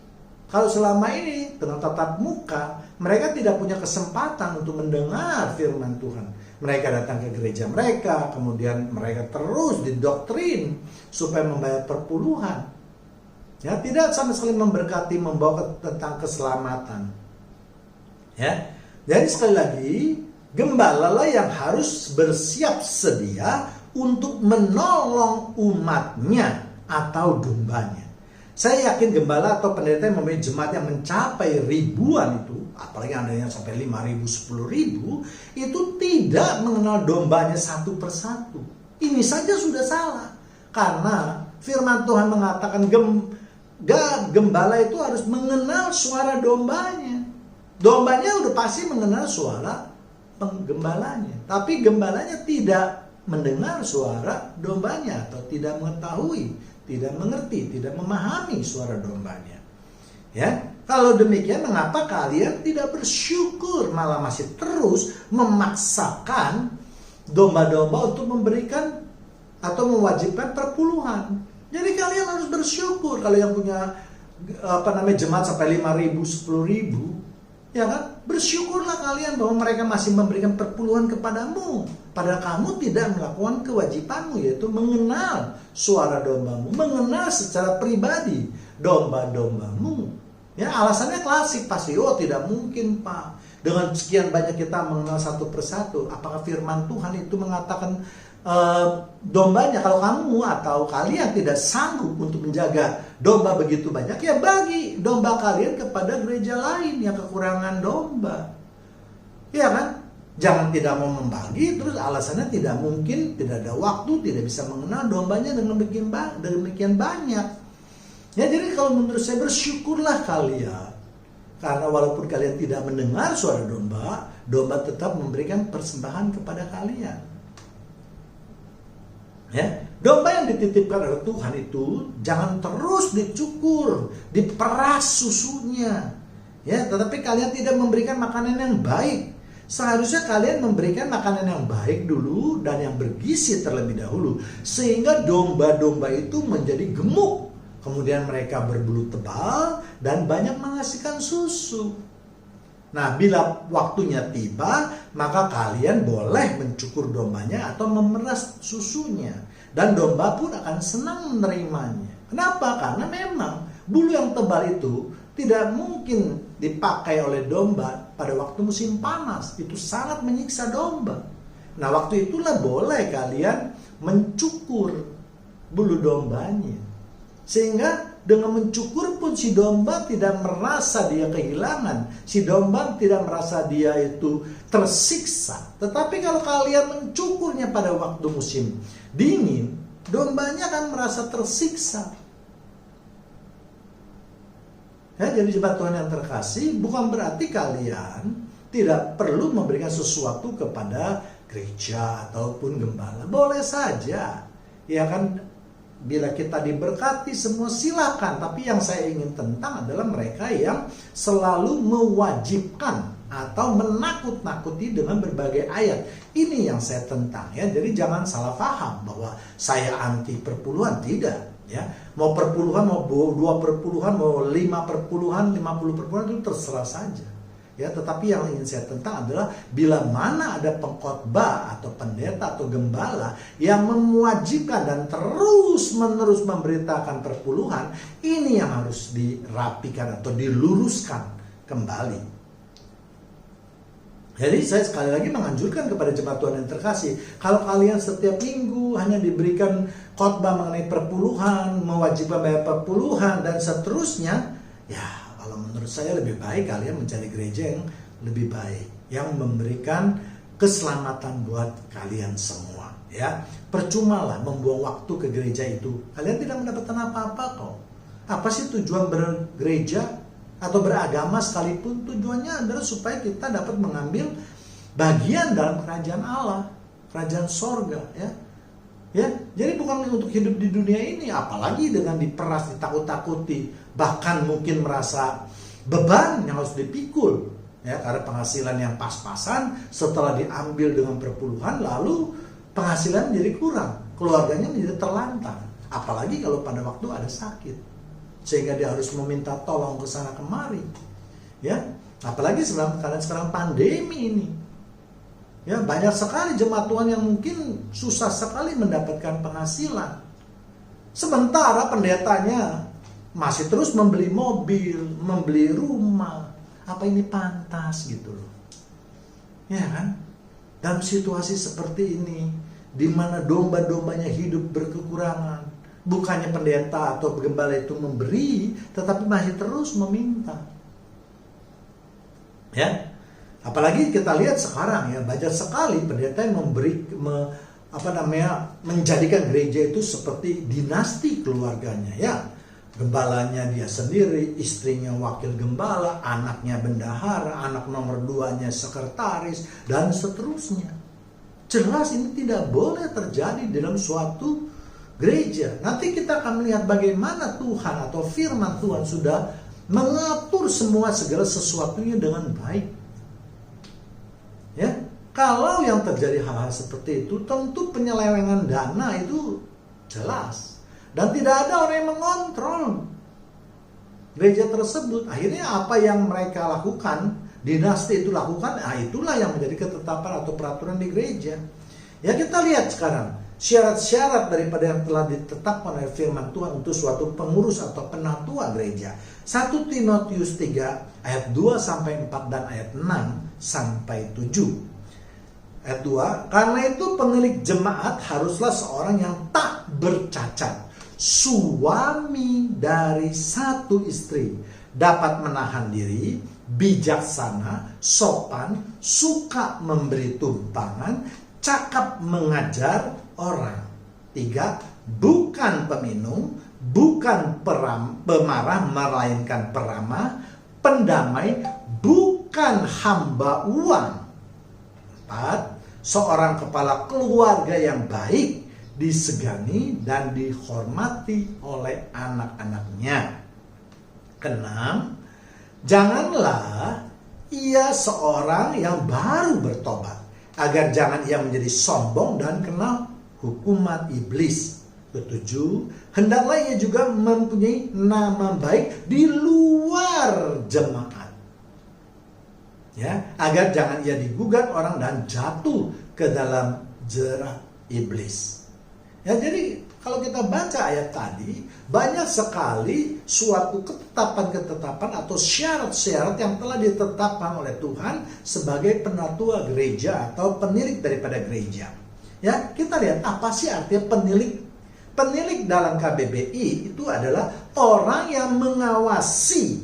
Kalau selama ini dengan tatap muka, mereka tidak punya kesempatan untuk mendengar firman Tuhan. Mereka datang ke gereja mereka, kemudian mereka terus didoktrin supaya membayar perpuluhan. Ya, tidak sama sekali memberkati, membawa tentang keselamatan. Ya, jadi sekali lagi, gembala lah yang harus bersiap sedia untuk menolong umatnya atau dombanya. Saya yakin gembala atau pendeta yang mempunyai jemaat yang mencapai ribuan itu, apalagi ada yang sampai 5.000, 10.000, itu tidak mengenal dombanya satu persatu. Ini saja sudah salah. Karena firman Tuhan mengatakan gembala itu harus mengenal suara dombanya. Dombanya udah pasti mengenal suara penggembalanya. Tapi gembalanya tidak mendengar suara dombanya atau tidak mengetahui, tidak mengerti, tidak memahami suara dombanya. Ya, kalau demikian mengapa kalian tidak bersyukur, malah masih terus memaksakan domba-domba untuk memberikan atau mewajibkan perpuluhan. Jadi kalian harus bersyukur kalau yang punya jemaat sampai 5.000, 10.000, ya kan? Bersyukurlah kalian bahwa mereka masih memberikan perpuluhan kepadamu. Padahal kamu tidak melakukan kewajibanmu, yaitu mengenal suara dombamu, mengenal secara pribadi domba-dombamu. Ya, alasannya klasik pasti, tidak mungkin Pak. Dengan sekian banyak kita mengenal satu persatu. Apakah firman Tuhan itu mengatakan dombanya, kalau kamu atau kalian tidak sanggup untuk menjaga domba begitu banyak, ya bagi domba kalian kepada gereja lain yang kekurangan domba. Ya kan? Jangan tidak mau membagi, terus alasannya tidak mungkin, tidak ada waktu, tidak bisa mengenal dombanya dengan demikian banyak. Ya, jadi kalau menurut saya bersyukurlah kalian. Karena walaupun kalian tidak mendengar suara domba, domba tetap memberikan persembahan kepada kalian. Ya, domba yang dititipkan oleh Tuhan itu jangan terus dicukur, diperas susunya. Ya, tetapi kalian tidak memberikan makanan yang baik. Seharusnya kalian memberikan makanan yang baik dulu dan yang bergizi terlebih dahulu, sehingga domba-domba itu menjadi gemuk. Kemudian mereka berbulu tebal dan banyak menghasilkan susu. Nah, bila waktunya tiba, maka kalian boleh mencukur dombanya atau memeras susunya. Dan domba pun akan senang menerimanya. Kenapa? Karena memang bulu yang tebal itu tidak mungkin dipakai oleh domba pada waktu musim panas. Itu sangat menyiksa domba. Nah, waktu itulah boleh kalian mencukur bulu dombanya. Sehingga dengan mencukur pun si domba tidak merasa dia kehilangan. Si domba tidak merasa dia itu tersiksa. Tetapi kalau kalian mencukurnya pada waktu musim dingin, dombanya akan merasa tersiksa. Ya, jadi jemaat Tuhan yang terkasih, bukan berarti kalian tidak perlu memberikan sesuatu kepada gereja ataupun gembala. Boleh saja. Ya kan? Bila kita diberkati semua silakan, tapi yang saya ingin tentang adalah mereka yang selalu mewajibkan atau menakut-nakuti dengan berbagai ayat. Ini yang saya tentang ya. Jadi jangan salah paham bahwa saya anti perpuluhan, tidak ya. Mau perpuluhan, mau 2 perpuluhan, mau 5 perpuluhan, 50 perpuluhan itu terserah saja. Ya, tetapi yang ingin saya tentang adalah bila mana ada pengkhotbah atau pendeta atau gembala yang mewajibkan dan terus-menerus memberitakan perpuluhan, ini yang harus dirapikan atau diluruskan kembali. Jadi saya sekali lagi menganjurkan kepada jemaat Tuhan yang terkasih, kalau kalian setiap minggu hanya diberikan khotbah mengenai perpuluhan, mewajibkan bayar perpuluhan dan seterusnya, ya menurut saya lebih baik kalian mencari gereja yang lebih baik, yang memberikan keselamatan buat kalian semua. Ya, percumalah membuang waktu ke gereja itu. Kalian tidak mendapatkan apa-apa kok. Apa sih tujuan bergereja atau beragama sekalipun? Tujuannya adalah supaya kita dapat mengambil bagian dalam kerajaan Allah, kerajaan sorga. Ya, jadi bukan untuk hidup di dunia ini, apalagi dengan diperas, ditakut-takuti, bahkan mungkin merasa beban yang harus dipikul, ya, karena penghasilan yang pas-pasan setelah diambil dengan perpuluhan, lalu penghasilan menjadi kurang, keluarganya menjadi terlantar, apalagi kalau pada waktu ada sakit, sehingga dia harus meminta tolong ke sana kemari, ya, apalagi sekarang pandemi ini. Ya, banyak sekali jemaat Tuhan yang mungkin susah sekali mendapatkan penghasilan. Sementara pendetanya masih terus membeli mobil, membeli rumah. Apa ini pantas gitu loh? Ya kan? Dalam situasi seperti ini, di mana domba-dombanya hidup berkekurangan. Bukannya pendeta atau gembala itu memberi, tetapi masih terus meminta. Ya, apalagi kita lihat sekarang ya, banyak sekali pendeta yang menjadikan gereja itu seperti dinasti keluarganya ya. Gembalanya dia sendiri, istrinya wakil gembala, anaknya bendahara, anak nomor 2-nya sekretaris, dan seterusnya. Jelas ini tidak boleh terjadi dalam suatu gereja. Nanti kita akan melihat bagaimana Tuhan atau firman Tuhan sudah mengatur semua segala sesuatunya dengan baik. Ya, kalau yang terjadi hal-hal seperti itu, tentu penyelewengan dana itu jelas. Dan tidak ada orang yang mengontrol gereja tersebut. Akhirnya apa yang mereka lakukan, dinasti itu lakukan, itulah yang menjadi ketetapan atau peraturan di gereja. Ya, kita lihat sekarang syarat-syarat daripada yang telah ditetapkan oleh firman Tuhan untuk suatu pengurus atau penatua gereja. 1 Timotius 3 ayat 2-4 dan ayat 6-7. Ayat 2, karena itu pemilik jemaat haruslah seorang yang tak bercacat, suami dari satu istri, dapat menahan diri, bijaksana, sopan, suka memberi tumpangan, cakap mengajar orang. 3, bukan peminum, bukan pemarah melainkan peramah, pendamai, bukan hamba uang. 4, seorang kepala keluarga yang baik, disegani dan dihormati oleh anak-anaknya. 6, janganlah ia seorang yang baru bertobat, agar jangan ia menjadi sombong dan kena hukuman iblis. 7, hendaklah ia juga mempunyai nama baik di luar jemaat, ya, agar jangan ia digugat orang dan jatuh ke dalam jerat iblis. Ya, jadi kalau kita baca ayat tadi, banyak sekali suatu ketetapan-ketetapan atau syarat-syarat yang telah ditetapkan oleh Tuhan sebagai penatua gereja atau penilik daripada gereja. Ya, kita lihat apa sih artinya penilik. Penilik dalam KBBI itu adalah orang yang mengawasi.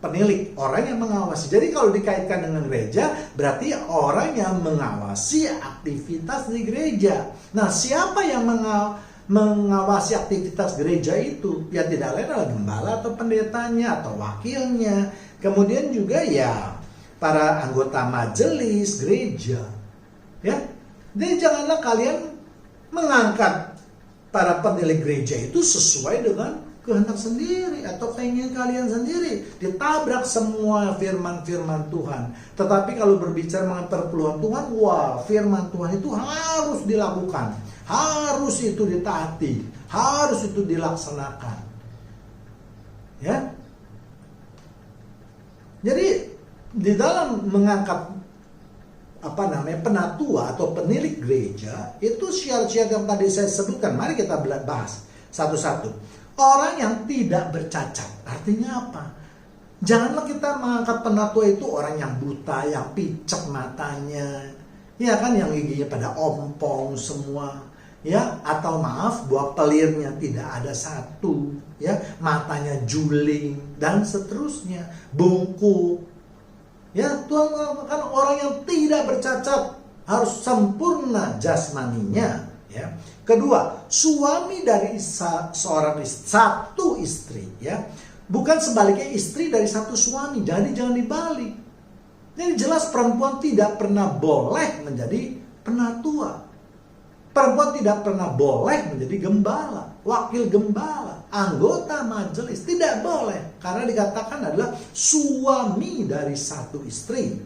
Penilik, orang yang mengawasi. Jadi kalau dikaitkan dengan gereja, berarti orang yang mengawasi aktivitas di gereja. Nah, siapa yang mengawasi aktivitas gereja itu? Ya tidak lain adalah gembala atau pendetanya atau wakilnya. Kemudian juga ya para anggota majelis gereja. Ya, jadi janganlah kalian mengangkat para penilik gereja itu sesuai dengan kehendak sendiri atau keinginan kalian sendiri, ditabrak semua firman-firman Tuhan. Tetapi kalau berbicara mengenai perpuluhan Tuhan, wah, firman Tuhan itu harus dilakukan, harus itu ditaati, harus itu dilaksanakan. Ya. Jadi di dalam mengangkat penatua atau penilik gereja, itu syarat-syarat yang tadi saya sebutkan. Mari kita bahas satu-satu. Orang yang tidak bercacat, artinya apa? Janganlah kita mengangkat penatua itu orang yang buta, yang picek matanya, ya kan, yang giginya pada ompong semua, ya, atau maaf, buah pelirnya tidak ada satu, ya, matanya juling dan seterusnya, bungkuk. Ya, Tuhan mengatakan orang yang tidak bercacat harus sempurna jasmaninya. Ya. Kedua, suami dari satu istri, ya, bukan sebaliknya istri dari satu suami. Jadi jangan dibalik. Jadi jelas perempuan tidak pernah boleh menjadi penatua. Perempuan tidak pernah boleh menjadi gembala, wakil gembala, anggota majelis, tidak boleh, karena dikatakan adalah suami dari satu istri.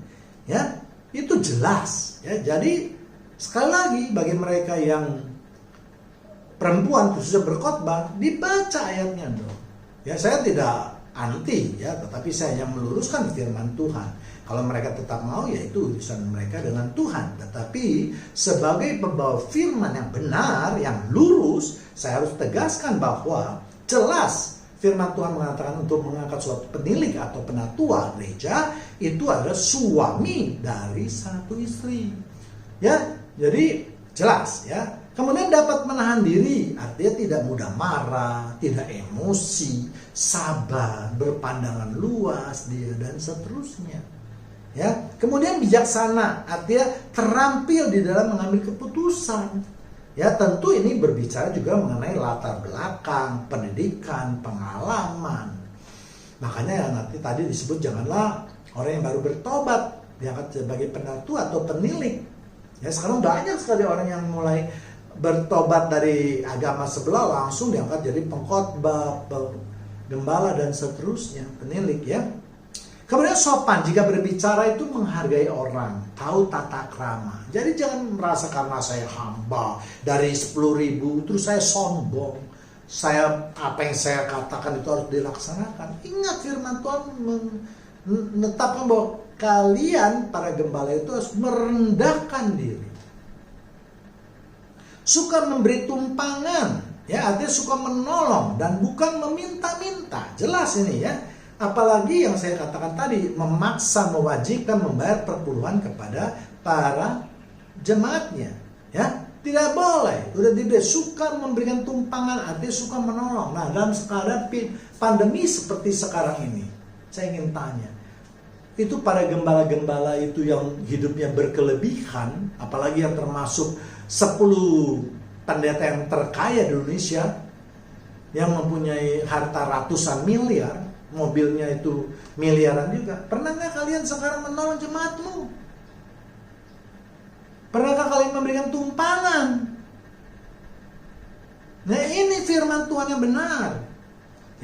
Ya, itu jelas. Ya, jadi sekali lagi bagi mereka yang perempuan khususnya berkhotbah, dibaca ayatnya dong. Ya, saya tidak anti ya, tetapi saya hanya meluruskan firman Tuhan. Kalau mereka tetap mau, ya itu urusan mereka dengan Tuhan. Tetapi sebagai pembawa firman yang benar, yang lurus, saya harus tegaskan bahwa jelas firman Tuhan mengatakan untuk mengangkat suatu penilik atau penatua gereja itu adalah suami dari satu istri. Ya, jadi Jelas ya. Kemudian dapat menahan diri, artinya tidak mudah marah, tidak emosi, sabar, berpandangan luas dia dan seterusnya. Ya, kemudian bijaksana, artinya terampil di dalam mengambil keputusan. Ya, tentu ini berbicara juga mengenai latar belakang, pendidikan, pengalaman. Makanya ya nanti tadi disebut janganlah orang yang baru bertobat diangkat sebagai penentu atau penilik. Ya, sekarang banyak sekali orang yang mulai bertobat dari agama sebelah langsung diangkat jadi pengkhotbah, gembala dan seterusnya, penilik ya. Kemudian sopan, jika berbicara itu menghargai orang, tahu tata krama. Jadi jangan merasa karena saya hamba dari 10.000 terus saya sombong. Apa yang saya katakan itu harus dilaksanakan. Ingat firman Tuhan menetapkan bahwa kalian para gembala itu harus merendahkan diri. Suka memberi tumpangan, ya artinya suka menolong dan bukan meminta-minta. Jelas ini ya. Apalagi yang saya katakan tadi, memaksa, mewajibkan membayar perpuluhan kepada para jemaatnya, ya. Tidak boleh. Udah tidak suka memberikan tumpangan, artinya suka menolong. Nah, dalam keadaan pandemi seperti sekarang ini, saya ingin tanya, itu para gembala-gembala itu yang hidupnya berkelebihan, apalagi yang termasuk 10 pendeta yang terkaya di Indonesia yang mempunyai harta ratusan miliar, mobilnya itu miliaran juga. Pernah nggak kalian sekarang menolong jemaatmu? Pernahkah kalian memberikan tumpangan? Nah, ini firman Tuhan yang benar,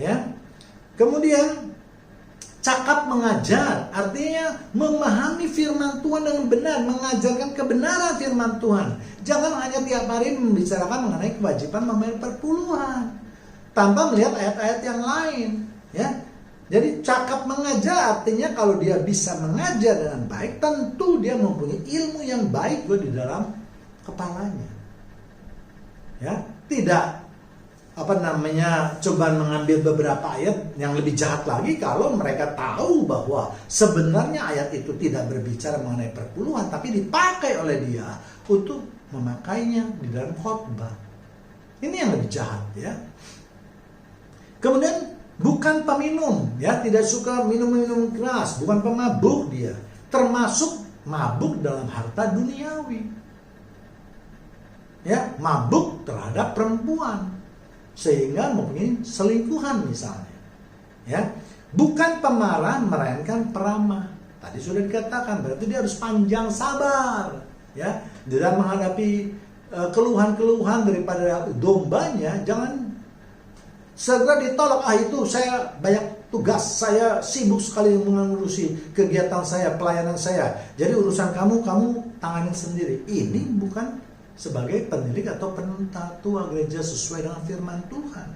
ya. Kemudian cakap mengajar, artinya memahami firman Tuhan dengan benar, mengajarkan kebenaran firman Tuhan. Jangan hanya tiap hari membicarakan mengenai kewajiban membayar perpuluhan tanpa melihat ayat-ayat yang lain, ya. Jadi cakap mengajar artinya kalau dia bisa mengajar dengan baik, tentu dia mempunyai ilmu yang baik di dalam kepalanya. Ya, tidak coba mengambil beberapa ayat yang lebih jahat lagi kalau mereka tahu bahwa sebenarnya ayat itu tidak berbicara mengenai perpuluhan tapi dipakai oleh dia untuk memakainya di dalam khotbah. Ini yang lebih jahat ya. Kemudian bukan peminum, ya, tidak suka minum-minum keras, bukan pemabuk dia, termasuk mabuk dalam harta duniawi. Ya, mabuk terhadap perempuan sehingga mempunyai selingkuhan misalnya. Ya, bukan pemarah melainkan peramah. Tadi sudah dikatakan berarti dia harus panjang sabar, ya, dalam menghadapi keluhan-keluhan daripada dombanya. Jangan segera ditolak, itu saya banyak tugas, saya sibuk sekali mengurusi kegiatan saya, pelayanan saya. Jadi urusan kamu tangani sendiri. Ini bukan sebagai penilik atau penata gereja sesuai dengan firman Tuhan.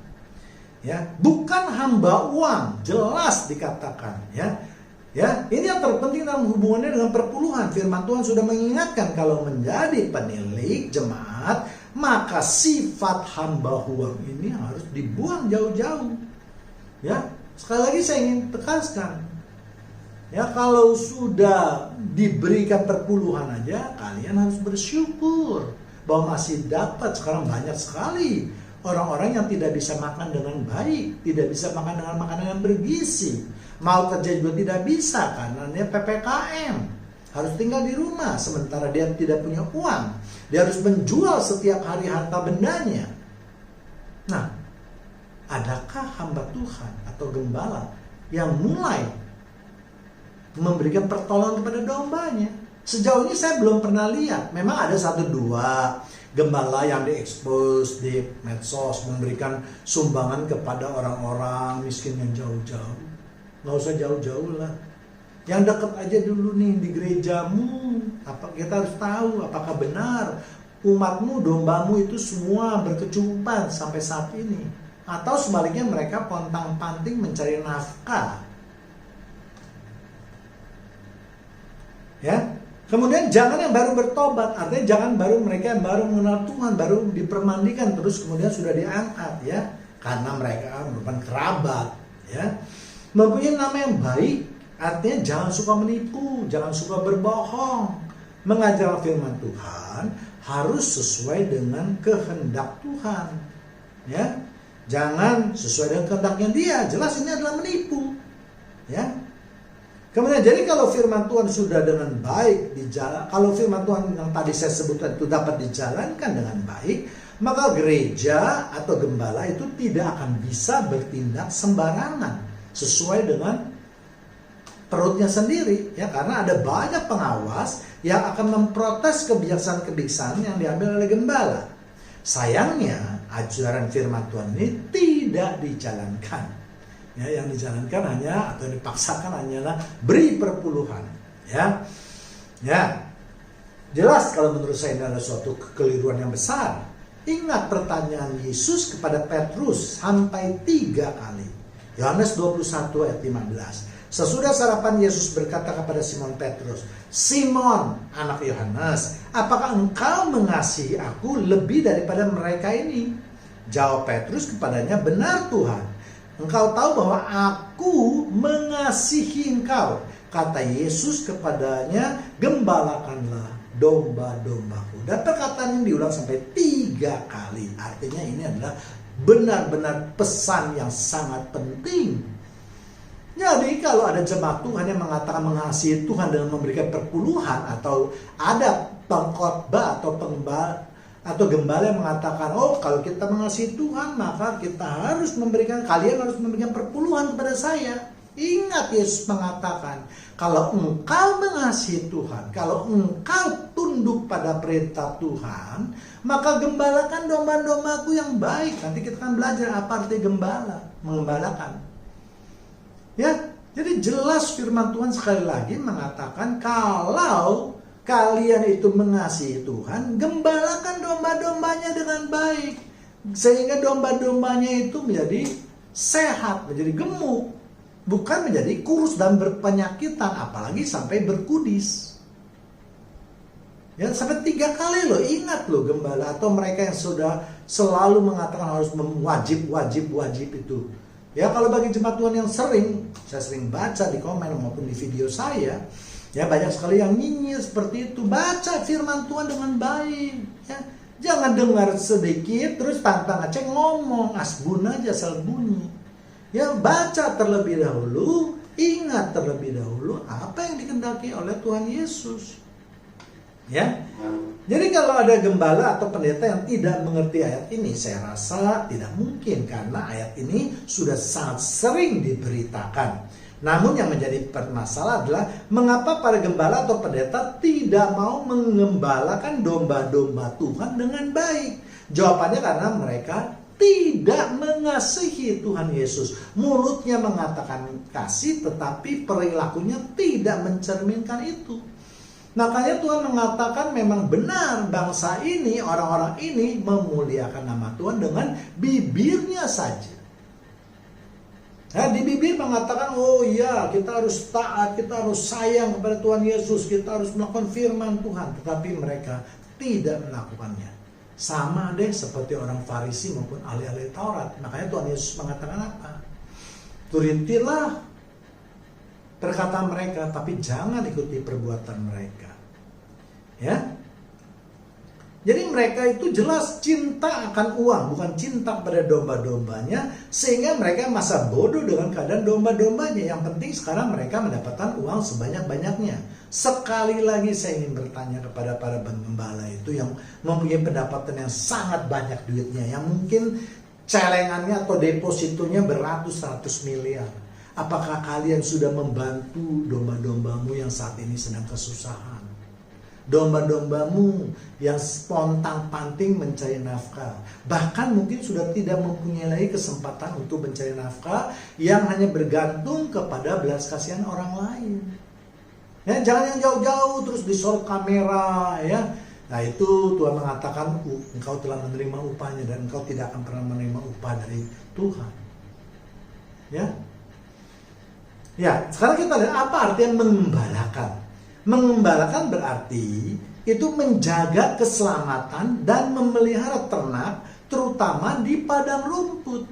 Ya, bukan hamba uang, jelas dikatakan, ya. Ya, ini yang terpenting dalam hubungannya dengan perpuluhan. Firman Tuhan sudah mengingatkan kalau menjadi penilik jemaat, maka sifat hamba uang ini harus dibuang jauh-jauh. Ya, sekali lagi saya ingin tekankan, ya, kalau sudah diberikan perpuluhan aja, kalian harus bersyukur bahwa masih dapat. Sekarang banyak sekali orang-orang yang tidak bisa makan dengan baik, tidak bisa makan dengan makanan yang bergizi, mau kerja juga tidak bisa karena dia PPKM, harus tinggal di rumah sementara dia tidak punya uang. Dia harus menjual setiap hari harta bendanya. Nah, adakah hamba Tuhan atau gembala yang mulai memberikan pertolongan kepada dombanya? Sejauh ini saya belum pernah lihat. Memang ada 1-2 gembala yang diekspos di medsos memberikan sumbangan kepada orang-orang miskin yang jauh-jauh. Nggak usah jauh-jauh lah. Yang dekat aja dulu nih di gerejamu. Kita harus tahu apakah benar umatmu, dombamu itu semua berkecukupan sampai saat ini. Atau sebaliknya mereka pontang-panting mencari nafkah. Ya. Kemudian jangan yang baru bertobat, artinya jangan baru mereka yang baru mengenal Tuhan, baru dipermandikan terus kemudian sudah diangkat, ya, karena mereka merupakan kerabat, ya. Mempunyai nama yang baik, artinya jangan suka menipu, jangan suka berbohong, mengajar firman Tuhan harus sesuai dengan kehendak Tuhan. Ya, jangan sesuai dengan kehendaknya dia. Jelas ini adalah menipu. Ya. Kemudian jadi kalau firman Tuhan sudah dengan baik dijalankan, kalau firman Tuhan yang tadi saya sebutkan itu dapat dijalankan dengan baik, maka gereja atau gembala itu tidak akan bisa bertindak sembarangan sesuai dengan perutnya sendiri, ya, karena ada banyak pengawas yang akan memprotes kebiasaan-kebiasaan yang diambil oleh gembala. Sayangnya ajaran firman Tuhan ini tidak dijalankan. Ya, yang dijalankan hanya atau dipaksakan hanyalah beri perpuluhan. Ya, ya, jelas kalau menurut saya ini adalah suatu kekeliruan yang besar. Ingat pertanyaan Yesus kepada Petrus sampai 3 kali. Yohanes 21 ayat 15. Sesudah sarapan Yesus berkata kepada Simon Petrus, "Simon, anak Yohanes, apakah engkau mengasihi aku lebih daripada mereka ini?" Jawab Petrus kepadanya, "Benar Tuhan. Engkau tahu bahwa aku mengasihi engkau." Kata Yesus kepadanya, "Gembalakanlah domba-dombaku." Dan perkataan ini diulang sampai 3 kali. Artinya ini adalah benar-benar pesan yang sangat penting. Jadi kalau ada jemaat Tuhan yang mengatakan mengasihi Tuhan dengan memberikan perpuluhan, atau ada pengkhotbah atau gembala yang mengatakan, "Oh, kalau kita mengasihi Tuhan maka kalian harus memberikan perpuluhan kepada saya." Ingat Yesus mengatakan, kalau engkau mengasihi Tuhan, kalau engkau tunduk pada perintah Tuhan, maka gembalakan domba-dombaku yang baik. Nanti kita akan belajar apa arti gembala, mengembalakan. Ya, jadi jelas firman Tuhan sekali lagi mengatakan kalau kalian itu mengasihi Tuhan, gembalakan domba-dombanya dengan baik. Sehingga domba-dombanya itu menjadi sehat, menjadi gemuk. Bukan menjadi kurus dan berpenyakitan, apalagi sampai berkudis. Ya, sampai 3 kali loh, ingat loh gembala atau mereka yang sudah selalu mengatakan harus wajib itu. Ya, kalau bagi jemaat Tuhan yang saya sering baca di komen maupun di video saya, ya banyak sekali yang nyinyir seperti itu. Baca firman Tuhan dengan baik, ya. Jangan dengar sedikit terus pantang aceh ngomong, asbun aja asal bunyi. Ya, baca terlebih dahulu, ingat terlebih dahulu apa yang dikehendaki oleh Tuhan Yesus. Ya. Jadi kalau ada gembala atau pendeta yang tidak mengerti ayat ini, saya rasa tidak mungkin, karena ayat ini sudah sangat sering diberitakan. Namun yang menjadi permasalahan adalah mengapa para gembala atau pendeta tidak mau mengembalakan domba-domba Tuhan dengan baik. Jawabannya karena mereka tidak mengasihi Tuhan Yesus. Mulutnya mengatakan kasih, tetapi perilakunya tidak mencerminkan itu. Makanya Tuhan mengatakan memang benar bangsa ini, orang-orang ini memuliakan nama Tuhan dengan bibirnya saja. Nah, di bibir mengatakan, oh iya kita harus taat, kita harus sayang kepada Tuhan Yesus, kita harus melakukan firman Tuhan. Tetapi mereka tidak melakukannya. Sama deh seperti orang Farisi maupun ahli-ahli Taurat. Makanya Tuhan Yesus mengatakan apa? Turutilah perkataan mereka, tapi jangan ikuti perbuatan mereka. Ya. Jadi mereka itu jelas cinta akan uang, bukan cinta pada domba-dombanya, sehingga mereka masa bodoh dengan keadaan domba-dombanya. Yang penting sekarang mereka mendapatkan uang sebanyak-banyaknya. Sekali lagi saya ingin bertanya kepada para gembala itu yang mempunyai pendapatan yang sangat banyak duitnya, yang mungkin celengannya atau depositonya beratus-ratus miliar. Apakah kalian sudah membantu domba-dombamu yang saat ini sedang kesusahan? Domba-dombamu yang pontang-panting mencari nafkah, bahkan mungkin sudah tidak mempunyai lagi kesempatan untuk mencari nafkah, yang hanya bergantung kepada belas kasihan orang lain. Ya, jangan yang jauh-jauh terus disorot kamera, ya. Nah, itu Tuhan mengatakan engkau telah menerima upahnya dan engkau tidak akan pernah menerima upah dari Tuhan. Ya. Ya, sekarang kita lihat apa artinya mengembalakan. Mengembalakan berarti itu menjaga keselamatan dan memelihara ternak, terutama di padang rumput.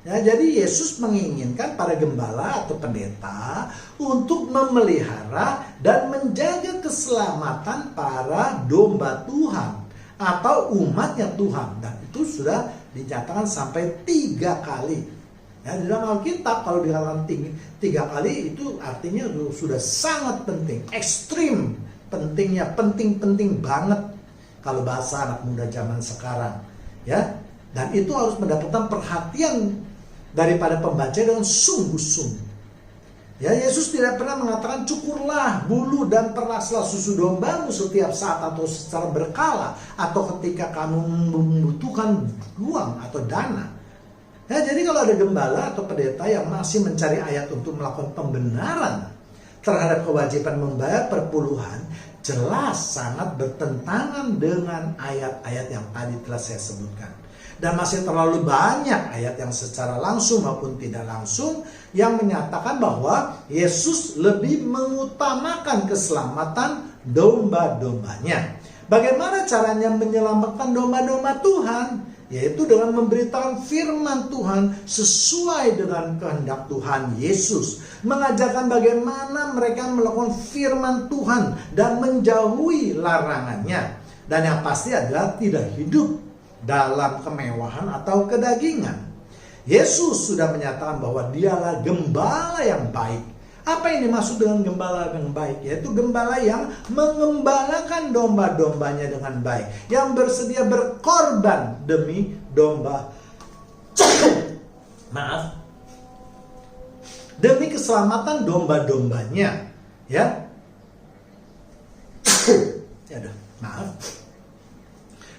Ya, jadi Yesus menginginkan para gembala atau pendeta untuk memelihara dan menjaga keselamatan para domba Tuhan atau umatnya Tuhan. Dan itu sudah dinyatakan sampai 3 kali. Ya, di dalam Alkitab kalau dikatakan 3 kali itu artinya sudah sangat penting, ekstrim pentingnya, penting banget kalau bahasa anak muda zaman sekarang. Ya, dan itu harus mendapatkan perhatian daripada pembaca dengan sungguh-sungguh. Ya, Yesus tidak pernah mengatakan cukurlah bulu dan peraslah susu dombamu setiap saat atau secara berkala atau ketika kamu membutuhkan uang atau dana. Ya, jadi kalau ada gembala atau pendeta yang masih mencari ayat untuk melakukan pembenaran terhadap kewajiban membayar perpuluhan, jelas sangat bertentangan dengan ayat-ayat yang tadi telah saya sebutkan. Dan masih terlalu banyak ayat yang secara langsung maupun tidak langsung yang menyatakan bahwa Yesus lebih mengutamakan keselamatan domba-dombanya. Bagaimana caranya menyelamatkan domba-domba Tuhan? Yaitu dengan memberitakan firman Tuhan sesuai dengan kehendak Tuhan Yesus. Mengajarkan bagaimana mereka melakukan firman Tuhan dan menjauhi larangannya. Dan yang pasti adalah tidak hidup dalam kemewahan atau kedagingan. Yesus sudah menyatakan bahwa dialah gembala yang baik. Apa ini maksud dengan gembala yang baik? Yaitu gembala yang mengembalakan domba-dombanya dengan baik, yang bersedia berkorban demi domba demi keselamatan domba-dombanya. Ya,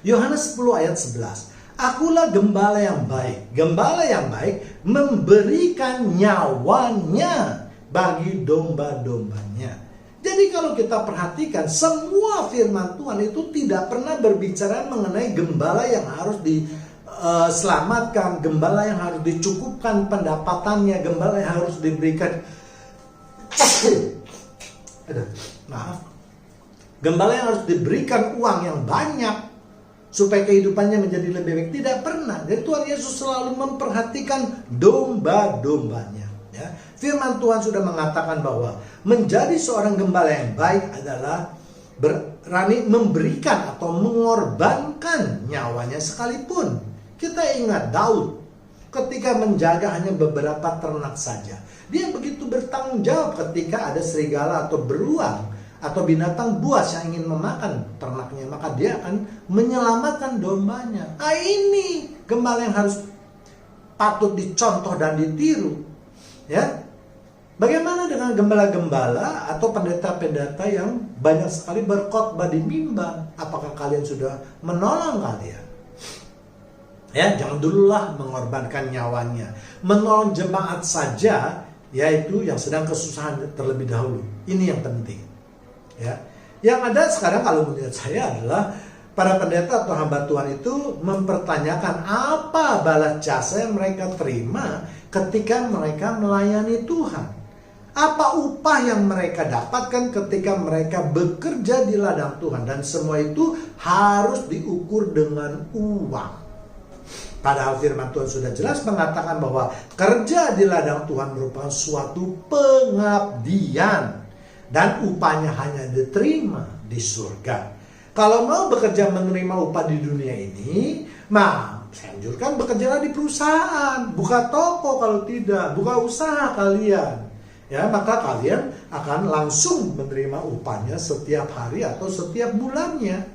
Yohanes 10 ayat 11. Akulah gembala yang baik. Gembala yang baik memberikan nyawanya bagi domba-dombanya. Jadi kalau kita perhatikan, semua firman Tuhan itu tidak pernah berbicara mengenai gembala yang harus diselamatkan, gembala yang harus dicukupkan pendapatannya, gembala yang harus diberikan gembala yang harus diberikan uang yang banyak supaya kehidupannya menjadi lebih baik. Tidak pernah. Jadi Tuhan Yesus selalu memperhatikan domba-dombanya. Ya. Firman Tuhan sudah mengatakan bahwa menjadi seorang gembala yang baik adalah berani memberikan atau mengorbankan nyawanya sekalipun. Kita ingat Daud ketika menjaga hanya beberapa ternak saja. Dia begitu bertanggung jawab ketika ada serigala atau beruang atau binatang buas yang ingin memakan ternaknya, maka dia akan menyelamatkan dombanya. Ini gembala yang harus patut dicontoh dan ditiru. Ya, bagaimana dengan gembala-gembala atau pendeta-pendeta yang banyak sekali berkhotbah di mimbar? Apakah kalian sudah menolong kalian? Ya, jangan dululah mengorbankan nyawanya. Menolong jemaat saja, yaitu yang sedang kesusahan terlebih dahulu. Ini yang penting. Ya, yang ada sekarang kalau menurut saya adalah para pendeta atau hamba Tuhan itu mempertanyakan apa balas jasa yang mereka terima ketika mereka melayani Tuhan. Apa upah yang mereka dapatkan ketika mereka bekerja di ladang Tuhan, dan semua itu harus diukur dengan uang. Padahal firman Tuhan sudah jelas mengatakan bahwa kerja di ladang Tuhan merupakan suatu pengabdian. Dan upahnya hanya diterima di surga. Kalau mau bekerja menerima upah di dunia ini, saya anjurkan bekerjalah di perusahaan. Buka toko kalau tidak, buka usaha kalian. Ya, maka kalian akan langsung menerima upahnya setiap hari atau setiap bulannya.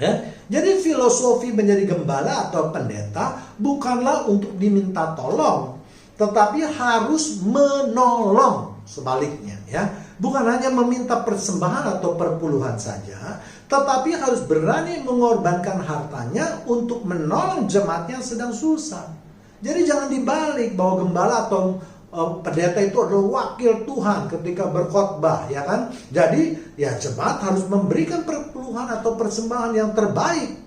Ya, jadi filosofi menjadi gembala atau pendeta bukanlah untuk diminta tolong, tetapi harus menolong. Sebaliknya, ya, bukan hanya meminta persembahan atau perpuluhan saja, tetapi harus berani mengorbankan hartanya untuk menolong jemaat yang sedang susah. Jadi jangan dibalik bahwa gembala atau pendeta itu adalah wakil Tuhan ketika berkhotbah, ya kan? Jadi ya jemaat harus memberikan perpuluhan atau persembahan yang terbaik.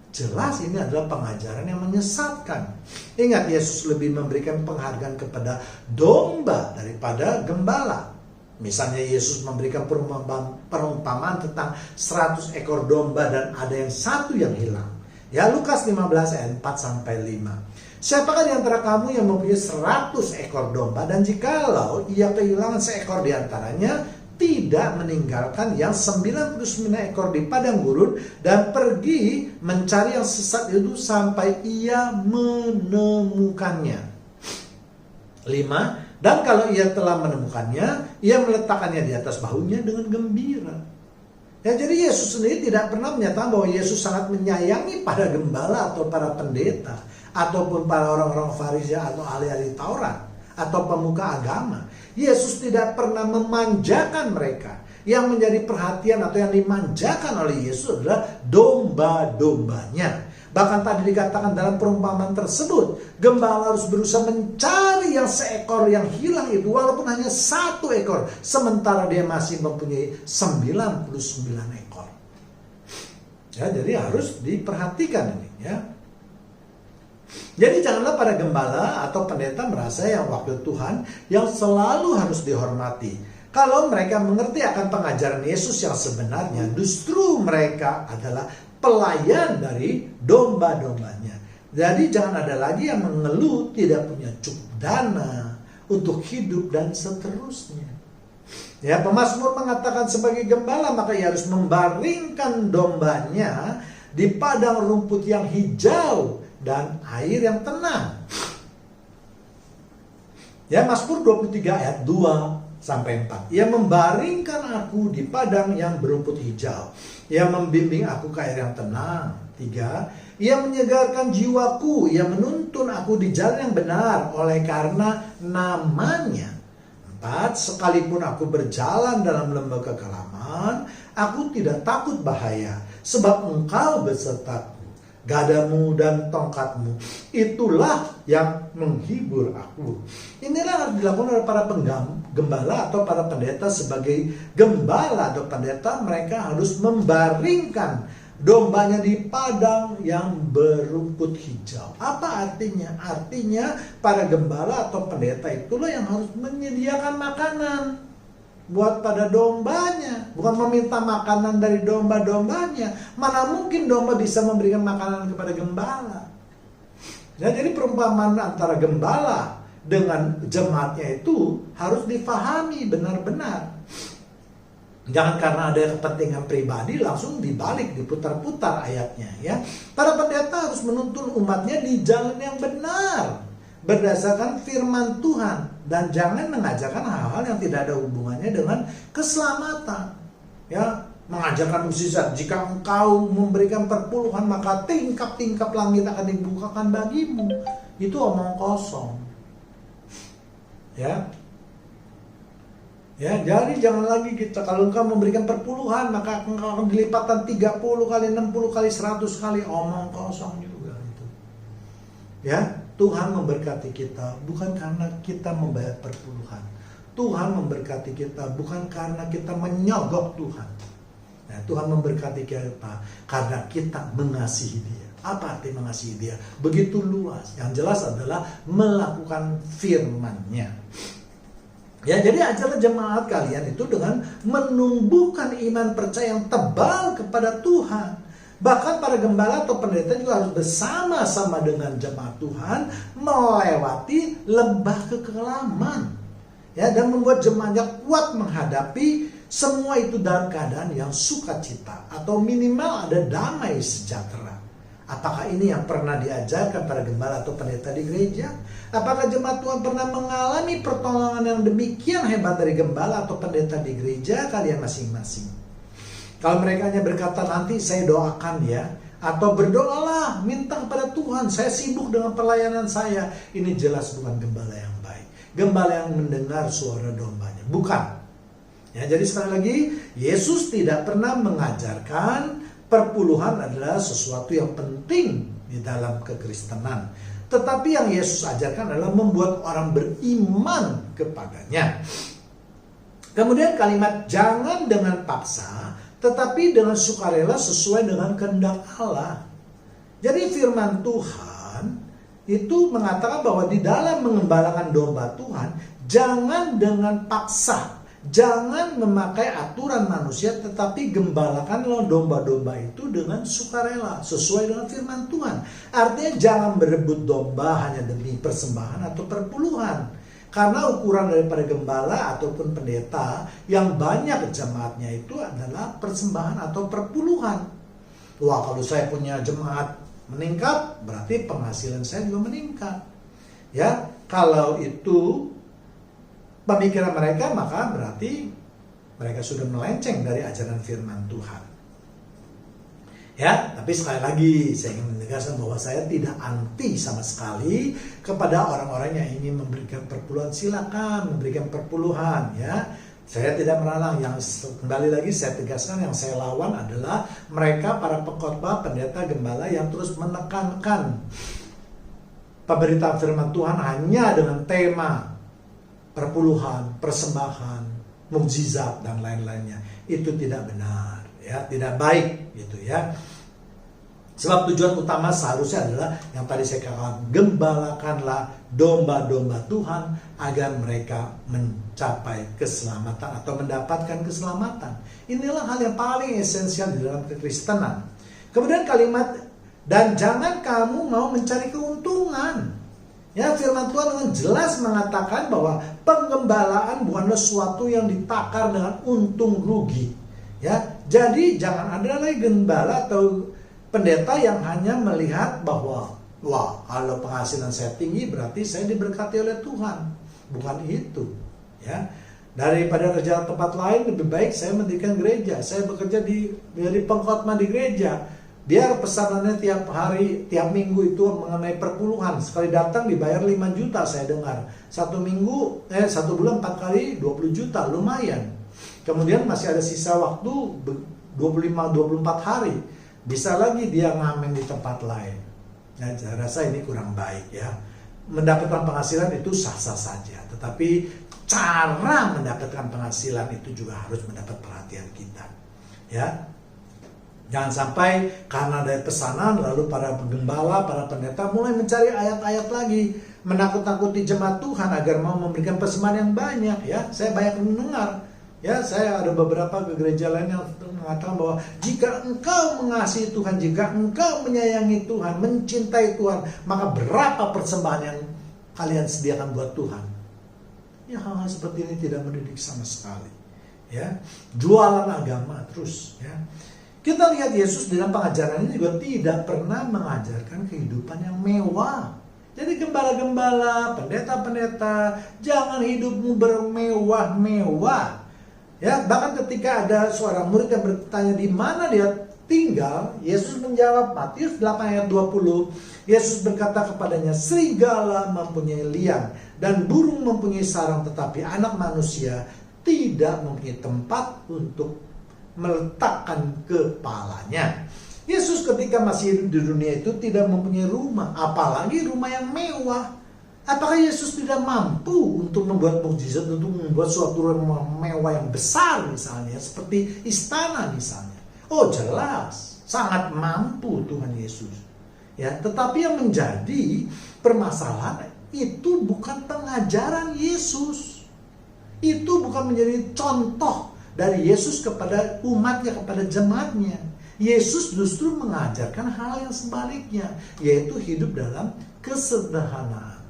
Jelas ini adalah pengajaran yang menyesatkan. Ingat, Yesus lebih memberikan penghargaan kepada domba daripada gembala. Misalnya Yesus memberikan perumpamaan tentang 100 ekor domba dan ada yang satu yang hilang. Ya, Lukas 15 ayat 4-5. Siapakah di antara kamu yang mempunyai 100 ekor domba, dan jikalau ia kehilangan seekor di antaranya, tidak meninggalkan yang 99 ekor di padang gurun dan pergi mencari yang sesat itu sampai ia menemukannya. 5. Dan kalau ia telah menemukannya, ia meletakkannya di atas bahunya dengan gembira. Ya, jadi Yesus sendiri tidak pernah menyatakan bahwa Yesus sangat menyayangi para gembala atau para pendeta, ataupun para orang-orang Farisi atau ahli-ahli Taurat, atau pemuka agama. Yesus tidak pernah memanjakan mereka. Yang menjadi perhatian atau yang dimanjakan oleh Yesus adalah domba-dombanya. Bahkan tadi dikatakan dalam perumpamaan tersebut, gembala harus berusaha mencari yang seekor yang hilang itu, walaupun hanya 1 ekor, sementara dia masih mempunyai 99 ekor. Ya, jadi harus diperhatikan ini, ya. Jadi janganlah para gembala atau pendeta merasa yang wakil Tuhan yang selalu harus dihormati. Kalau mereka mengerti akan pengajaran Yesus yang sebenarnya, justru mereka adalah pelayan dari domba-dombanya. Jadi jangan ada lagi yang mengeluh tidak punya cukup dana untuk hidup dan seterusnya. Ya, pemazmur mengatakan sebagai gembala maka ia harus membaringkan dombanya di padang rumput yang hijau dan air yang tenang. Ya, Mazmur 23 ayat 2-4. Ia membaringkan aku di padang yang berumput hijau. Ia membimbing aku ke air yang tenang. 3. Ia menyegarkan jiwaku. Ia menuntun aku di jalan yang benar oleh karena namanya. 4. Sekalipun aku berjalan dalam lembah kekelaman, aku tidak takut bahaya, sebab Engkau besertaku. Gadamu dan tongkatmu, itulah yang menghibur aku. Inilah yang dilakukan oleh para gembala atau para pendeta. Sebagai gembala atau pendeta, mereka harus membaringkan dombanya di padang yang berumput hijau. Apa artinya? Artinya para gembala atau pendeta itulah yang harus menyediakan makanan buat pada dombanya, bukan meminta makanan dari domba-dombanya. Mana mungkin domba bisa memberikan makanan kepada gembala. Ya, jadi perumpamaan antara gembala dengan jemaatnya itu harus difahami benar-benar. Jangan karena ada kepentingan pribadi langsung dibalik, diputar-putar ayatnya, ya. Para pendeta harus menuntun umatnya di jalan yang benar berdasarkan firman Tuhan, dan jangan mengajarkan hal-hal yang tidak ada hubungannya dengan keselamatan. Ya, mengajarkan mukjizat, jika engkau memberikan perpuluhan maka tingkap-tingkap langit akan dibukakan bagimu. Itu omong kosong. Ya. Ya, jadi jangan lagi kita kalau engkau memberikan perpuluhan maka engkau akan dilipatkan 30 kali, 60 kali, 100 kali, omong kosong juga itu. Ya. Tuhan memberkati kita bukan karena kita membayar perpuluhan. Tuhan memberkati kita bukan karena kita menyogok Tuhan. Nah, Tuhan memberkati kita karena kita mengasihi Dia. Apa arti mengasihi Dia? Begitu luas. Yang jelas adalah melakukan firman-Nya. Ya, jadi ajarlah jemaat kalian itu dengan menumbuhkan iman percaya yang tebal kepada Tuhan. Bahkan para gembala atau pendeta juga harus bersama-sama dengan jemaat Tuhan melewati lembah kekelaman, ya, dan membuat jemaatnya kuat menghadapi semua itu dalam keadaan yang sukacita atau minimal ada damai sejahtera. Apakah ini yang pernah diajarkan para gembala atau pendeta di gereja? Apakah jemaat Tuhan pernah mengalami pertolongan yang demikian hebat dari gembala atau pendeta di gereja kalian masing-masing? Kalau mereka hanya berkata nanti saya doakan ya, atau berdoalah minta kepada Tuhan, saya sibuk dengan pelayanan saya, ini jelas bukan gembala yang baik. Gembala yang mendengar suara dombanya, bukan. Ya, jadi sekali lagi Yesus tidak pernah mengajarkan perpuluhan adalah sesuatu yang penting di dalam kekristenan. Tetapi yang Yesus ajarkan adalah membuat orang beriman kepadanya. Kemudian kalimat jangan dengan paksa, tetapi dengan sukarela sesuai dengan kehendak Allah. Jadi firman Tuhan itu mengatakan bahwa di dalam mengembalakan domba Tuhan, jangan dengan paksa, Jangan memakai aturan manusia, tetapi gembalakanlah domba-domba itu dengan sukarela, sesuai dengan firman Tuhan. Artinya jangan berebut domba hanya demi persembahan atau perpuluhan. Karena ukuran daripada gembala ataupun pendeta yang banyak jemaatnya itu adalah persembahan atau perpuluhan. Wah, kalau saya punya jemaat meningkat, berarti penghasilan saya juga meningkat. Ya, kalau itu pemikiran mereka, maka berarti mereka sudah melenceng dari ajaran firman Tuhan. Ya, tapi sekali lagi saya ingin menegaskan bahwa saya tidak anti sama sekali kepada orang-orang yang ingin memberikan perpuluhan. Silakan memberikan perpuluhan, ya. Saya tidak melarang. Yang kembali lagi saya tegaskan, yang saya lawan adalah mereka para pengkhotbah, pendeta, gembala yang terus menekankan pemberitaan firman Tuhan hanya dengan tema perpuluhan, persembahan, mukjizat dan lain-lainnya. Itu tidak benar, ya, tidak baik gitu ya. Sebab tujuan utama seharusnya adalah yang tadi saya katakan, gembalakanlah domba-domba Tuhan agar mereka mencapai keselamatan atau mendapatkan keselamatan. Inilah hal yang paling esensial di dalam kekristenan. Kemudian kalimat, dan jangan kamu mau mencari keuntungan. Ya, firman Tuhan dengan jelas mengatakan bahwa penggembalaan bukanlah sesuatu yang ditakar dengan untung rugi. Ya, jadi jangan ada lagi gembala atau pendeta yang hanya melihat bahwa wah, kalau penghasilan saya tinggi berarti saya diberkati oleh Tuhan. Bukan itu. Ya, daripada kerja tempat lain lebih baik saya mendirikan gereja. Saya bekerja di pengkhotbah di gereja. Biar pesanannya tiap hari, tiap minggu itu mengenai perpuluhan. Sekali datang dibayar 5 juta saya dengar. Satu bulan 4 kali 20 juta, lumayan. Kemudian masih ada sisa waktu 25-24 hari. Bisa lagi dia ngamen di tempat lain. Nah, saya rasa ini kurang baik ya. Mendapatkan penghasilan itu sah-sah saja. Tetapi cara mendapatkan penghasilan itu juga harus mendapat perhatian kita. Ya. Jangan sampai karena ada pesanan lalu para penggembala, para pendeta mulai mencari ayat-ayat lagi, menakut-nakuti jemaat Tuhan agar mau memberikan persembahan yang banyak. Ya, saya banyak mendengar. Ya, saya ada beberapa ke gereja lain yang mengatakan bahwa jika engkau mengasihi Tuhan, jika engkau menyayangi Tuhan, mencintai Tuhan, maka berapa persembahan yang kalian sediakan buat Tuhan? Ya, hal-hal seperti ini tidak mendidik sama sekali. Ya, jualan agama terus. Ya. Kita lihat Yesus dalam pengajarannya juga tidak pernah mengajarkan kehidupan yang mewah. Jadi gembala-gembala, pendeta-pendeta, jangan hidupmu bermewah-mewah. Ya, bahkan ketika ada seorang murid yang bertanya di mana dia tinggal, Yesus menjawab, Matius 8 ayat 20, Yesus berkata kepadanya, serigala mempunyai liang dan burung mempunyai sarang, tetapi anak manusia tidak mempunyai tempat untuk meletakkan kepalanya. Yesus ketika masih hidup di dunia itu tidak mempunyai rumah, apalagi rumah yang mewah. Apakah Yesus tidak mampu untuk membuat mukjizat, untuk membuat suatu rumah mewah yang besar misalnya, seperti istana misalnya? Oh jelas, sangat mampu Tuhan Yesus. Ya, tetapi yang menjadi permasalahan itu bukan pengajaran Yesus. Itu bukan menjadi contoh dari Yesus kepada umatnya, kepada jemaatnya. Yesus justru mengajarkan hal yang sebaliknya, yaitu hidup dalam kesederhanaan.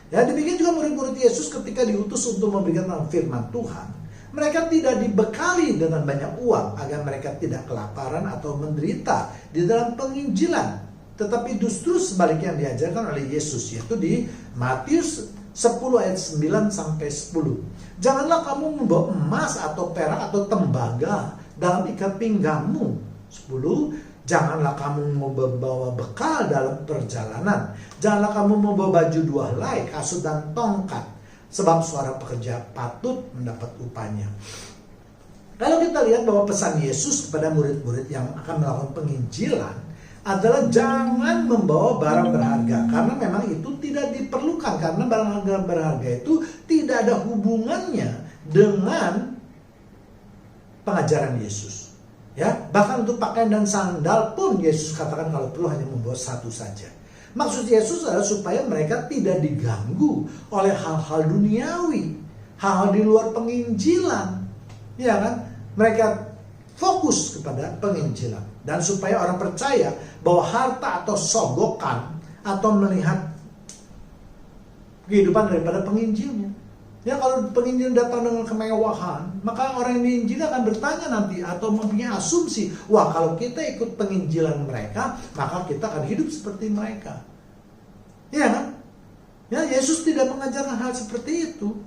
Ya, demikian juga murid-murid Yesus ketika diutus untuk memberikan firman Tuhan. Mereka tidak dibekali dengan banyak uang agar mereka tidak kelaparan atau menderita di dalam penginjilan. Tetapi justru sebaliknya yang diajarkan oleh Yesus, yaitu di Matius 10 ayat 9 sampai 10. Janganlah kamu membawa emas atau perak atau tembaga dalam ikat pinggangmu. 10. Janganlah kamu membawa bekal dalam perjalanan. Janganlah kamu membawa baju 2 helai, kasut dan tongkat. Sebab seorang pekerja patut mendapat upahnya. Kalau kita lihat bahwa pesan Yesus kepada murid-murid yang akan melakukan penginjilan adalah jangan membawa barang berharga, karena memang itu tidak diperlukan, karena barang berharga itu tidak ada hubungannya dengan pengajaran Yesus. Ya, bahkan untuk pakaian dan sandal pun Yesus katakan kalau perlu hanya membawa 1 saja. Maksud Yesus adalah supaya mereka tidak diganggu oleh hal-hal duniawi. hal-hal di luar penginjilan. Ya kan? Mereka fokus kepada penginjilan. Dan supaya orang percaya bahwa harta atau sogokan atau melihat kehidupan daripada penginjilnya. Ya, kalau penginjil datang dengan kemewahan, maka orang yang diinjil akan bertanya nanti atau mempunyai asumsi, wah kalau kita ikut penginjilan mereka, maka kita akan hidup seperti mereka. Ya kan? Ya, Yesus tidak mengajarkan hal seperti itu.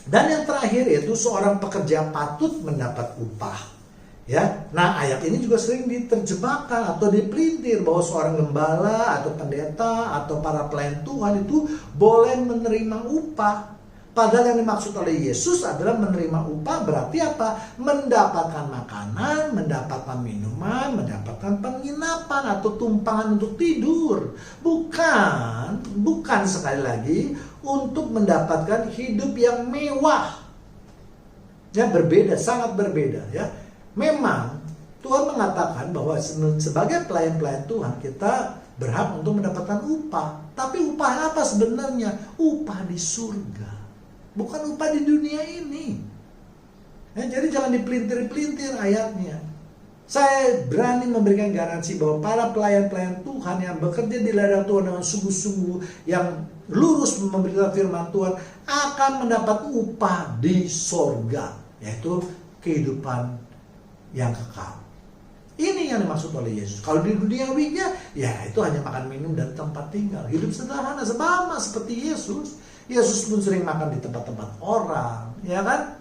Dan yang terakhir yaitu seorang pekerja patut mendapat upah. Ya, nah ayat ini juga sering diterjemahkan atau dipelintir bahwa seorang gembala atau pendeta atau para pelayan Tuhan itu boleh menerima upah. Padahal yang dimaksud oleh Yesus adalah menerima upah berarti apa? Mendapatkan makanan, mendapatkan minuman, mendapatkan penginapan atau tumpangan untuk tidur. Bukan sekali lagi untuk mendapatkan hidup yang mewah. Ya, berbeda, sangat berbeda ya. Memang Tuhan mengatakan bahwa sebagai pelayan-pelayan Tuhan kita berhak untuk mendapatkan upah. Tapi upah apa sebenarnya? Upah di surga, bukan upah di dunia ini. Ya, jadi jangan dipelintir-pelintir ayatnya. Saya berani memberikan garansi bahwa para pelayan-pelayan Tuhan yang bekerja di ladang Tuhan dengan sungguh-sungguh, yang lurus memberitakan firman Tuhan, akan mendapat upah di sorga, yaitu kehidupan yang kekal. Ini yang dimaksud oleh Yesus. Kalau di duniawinya, ya itu hanya makan minum dan tempat tinggal. Hidup sederhana, sama seperti Yesus. Yesus pun sering makan di tempat-tempat orang, ya kan?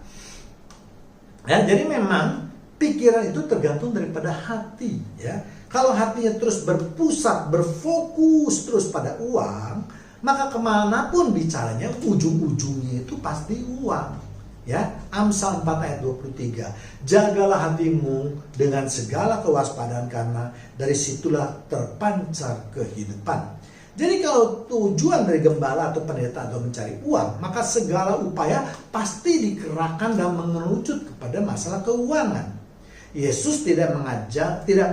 Ya, jadi memang pikiran itu tergantung daripada hati, ya. Kalau hatinya terus berpusat, berfokus terus pada uang, maka kemanapun bicaranya, ujung-ujungnya itu pasti uang. Ya, Amsal 4 ayat 23. Jagalah hatimu dengan segala kewaspadaan karena dari situlah terpancar kehidupan. Jadi kalau tujuan dari gembala atau pendeta atau mencari uang, maka segala upaya pasti dikerahkan dan mengerucut kepada masalah keuangan. Yesus tidak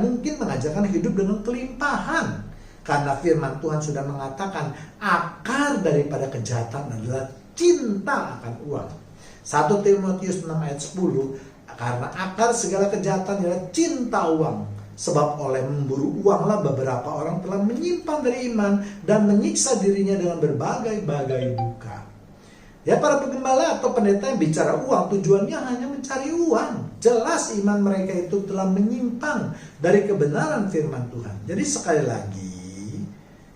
mungkin mengajarkan hidup dengan kelimpahan. Karena firman Tuhan sudah mengatakan akar daripada kejahatan adalah cinta akan uang. 1 Timotius 6 ayat 10, karena akar segala kejahatan adalah cinta uang. Sebab oleh memburu uanglah beberapa orang telah menyimpang dari iman dan menyiksa dirinya dengan berbagai-bagai duka. Ya, para penggembala atau pendeta yang bicara uang, tujuannya hanya mencari uang. Jelas iman mereka itu telah menyimpang dari kebenaran firman Tuhan. Jadi sekali lagi,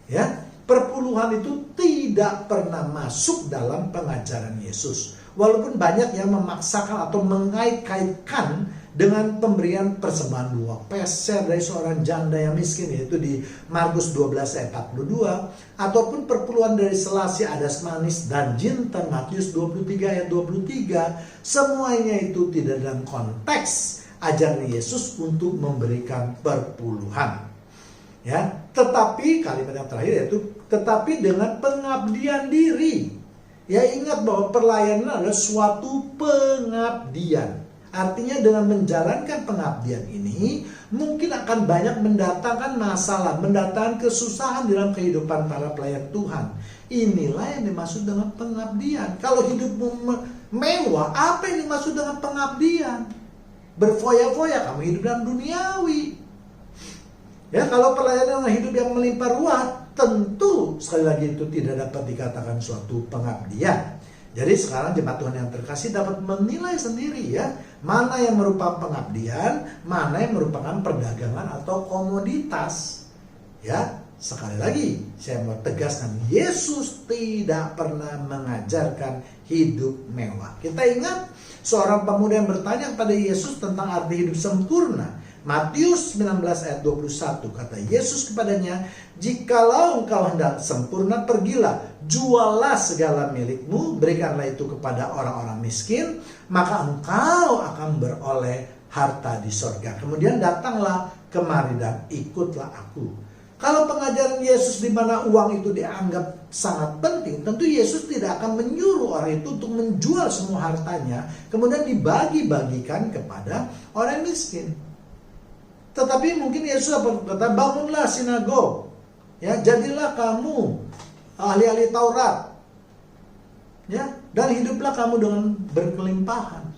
ya, perpuluhan itu tidak pernah masuk dalam pengajaran Yesus. Walaupun banyak yang memaksakan atau mengait-kaitkan dengan pemberian persembahan 2 peser dari seorang janda yang miskin, yaitu di Markus 12 ayat 42, ataupun perpuluhan dari selasi adas manis dan jinten Matius 23 ayat 23, semuanya itu tidak dalam konteks ajaran Yesus untuk memberikan perpuluhan. Ya, tetapi kalimat yang terakhir yaitu tetapi dengan pengabdian diri. Ya, ingat bahwa pelayanan adalah suatu pengabdian. Artinya dengan menjalankan pengabdian ini mungkin akan banyak mendatangkan masalah, mendatangkan kesusahan dalam kehidupan para pelayan Tuhan. Inilah yang dimaksud dengan pengabdian. Kalau hidupmu mewah, apa yang dimaksud dengan pengabdian? Berfoya-foya, kamu hidup dalam duniawi. Ya, kalau pelayanan hidup yang melimpah ruah, tentu sekali lagi itu tidak dapat dikatakan suatu pengabdian. Jadi sekarang jemaat Tuhan yang terkasih dapat menilai sendiri ya, mana yang merupakan pengabdian, mana yang merupakan perdagangan atau komoditas. Ya, sekali lagi saya mau tegaskan, Yesus tidak pernah mengajarkan hidup mewah. Kita ingat seorang pemuda yang bertanya kepada Yesus tentang arti hidup sempurna. Matius 19 ayat 21, kata Yesus kepadanya, jikalau engkau hendak sempurna, pergilah, jualah segala milikmu, berikanlah itu kepada orang-orang miskin, maka engkau akan beroleh harta di sorga. Kemudian datanglah kemari dan ikutlah aku. Kalau pengajaran Yesus di mana uang itu dianggap sangat penting, tentu Yesus tidak akan menyuruh orang itu untuk menjual semua hartanya, kemudian dibagi-bagikan kepada orang miskin. Tetapi mungkin Yesus berkata, bangunlah sinagog, ya, jadilah kamu ahli-ahli Taurat, Ya, dan hiduplah kamu dengan berkelimpahan.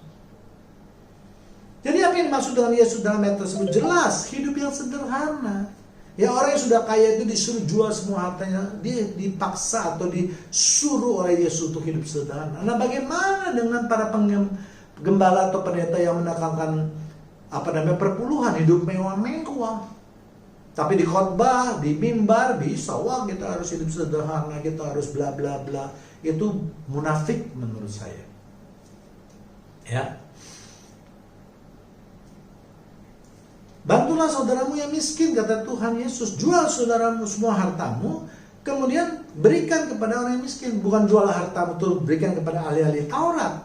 Jadi apa yang dimaksud dengan Yesus dalam ayat tersebut? Jelas, hidup yang sederhana. Ya, orang yang sudah kaya itu disuruh jual semua hartanya, dia dipaksa atau disuruh oleh Yesus untuk hidup sederhana. Nah, bagaimana dengan para gembala atau pendeta yang menekankan perpuluhan, hidup mewah-mewah? Tapi di khotbah, di mimbar bisa, wah kita harus hidup sederhana, kita harus bla bla bla. Itu munafik menurut saya. Ya. Bantulah saudaramu yang miskin, kata Tuhan Yesus. Jual saudaramu semua hartamu, kemudian berikan kepada orang yang miskin. Bukan jual hartamu itu berikan kepada ahli-ahli Taurat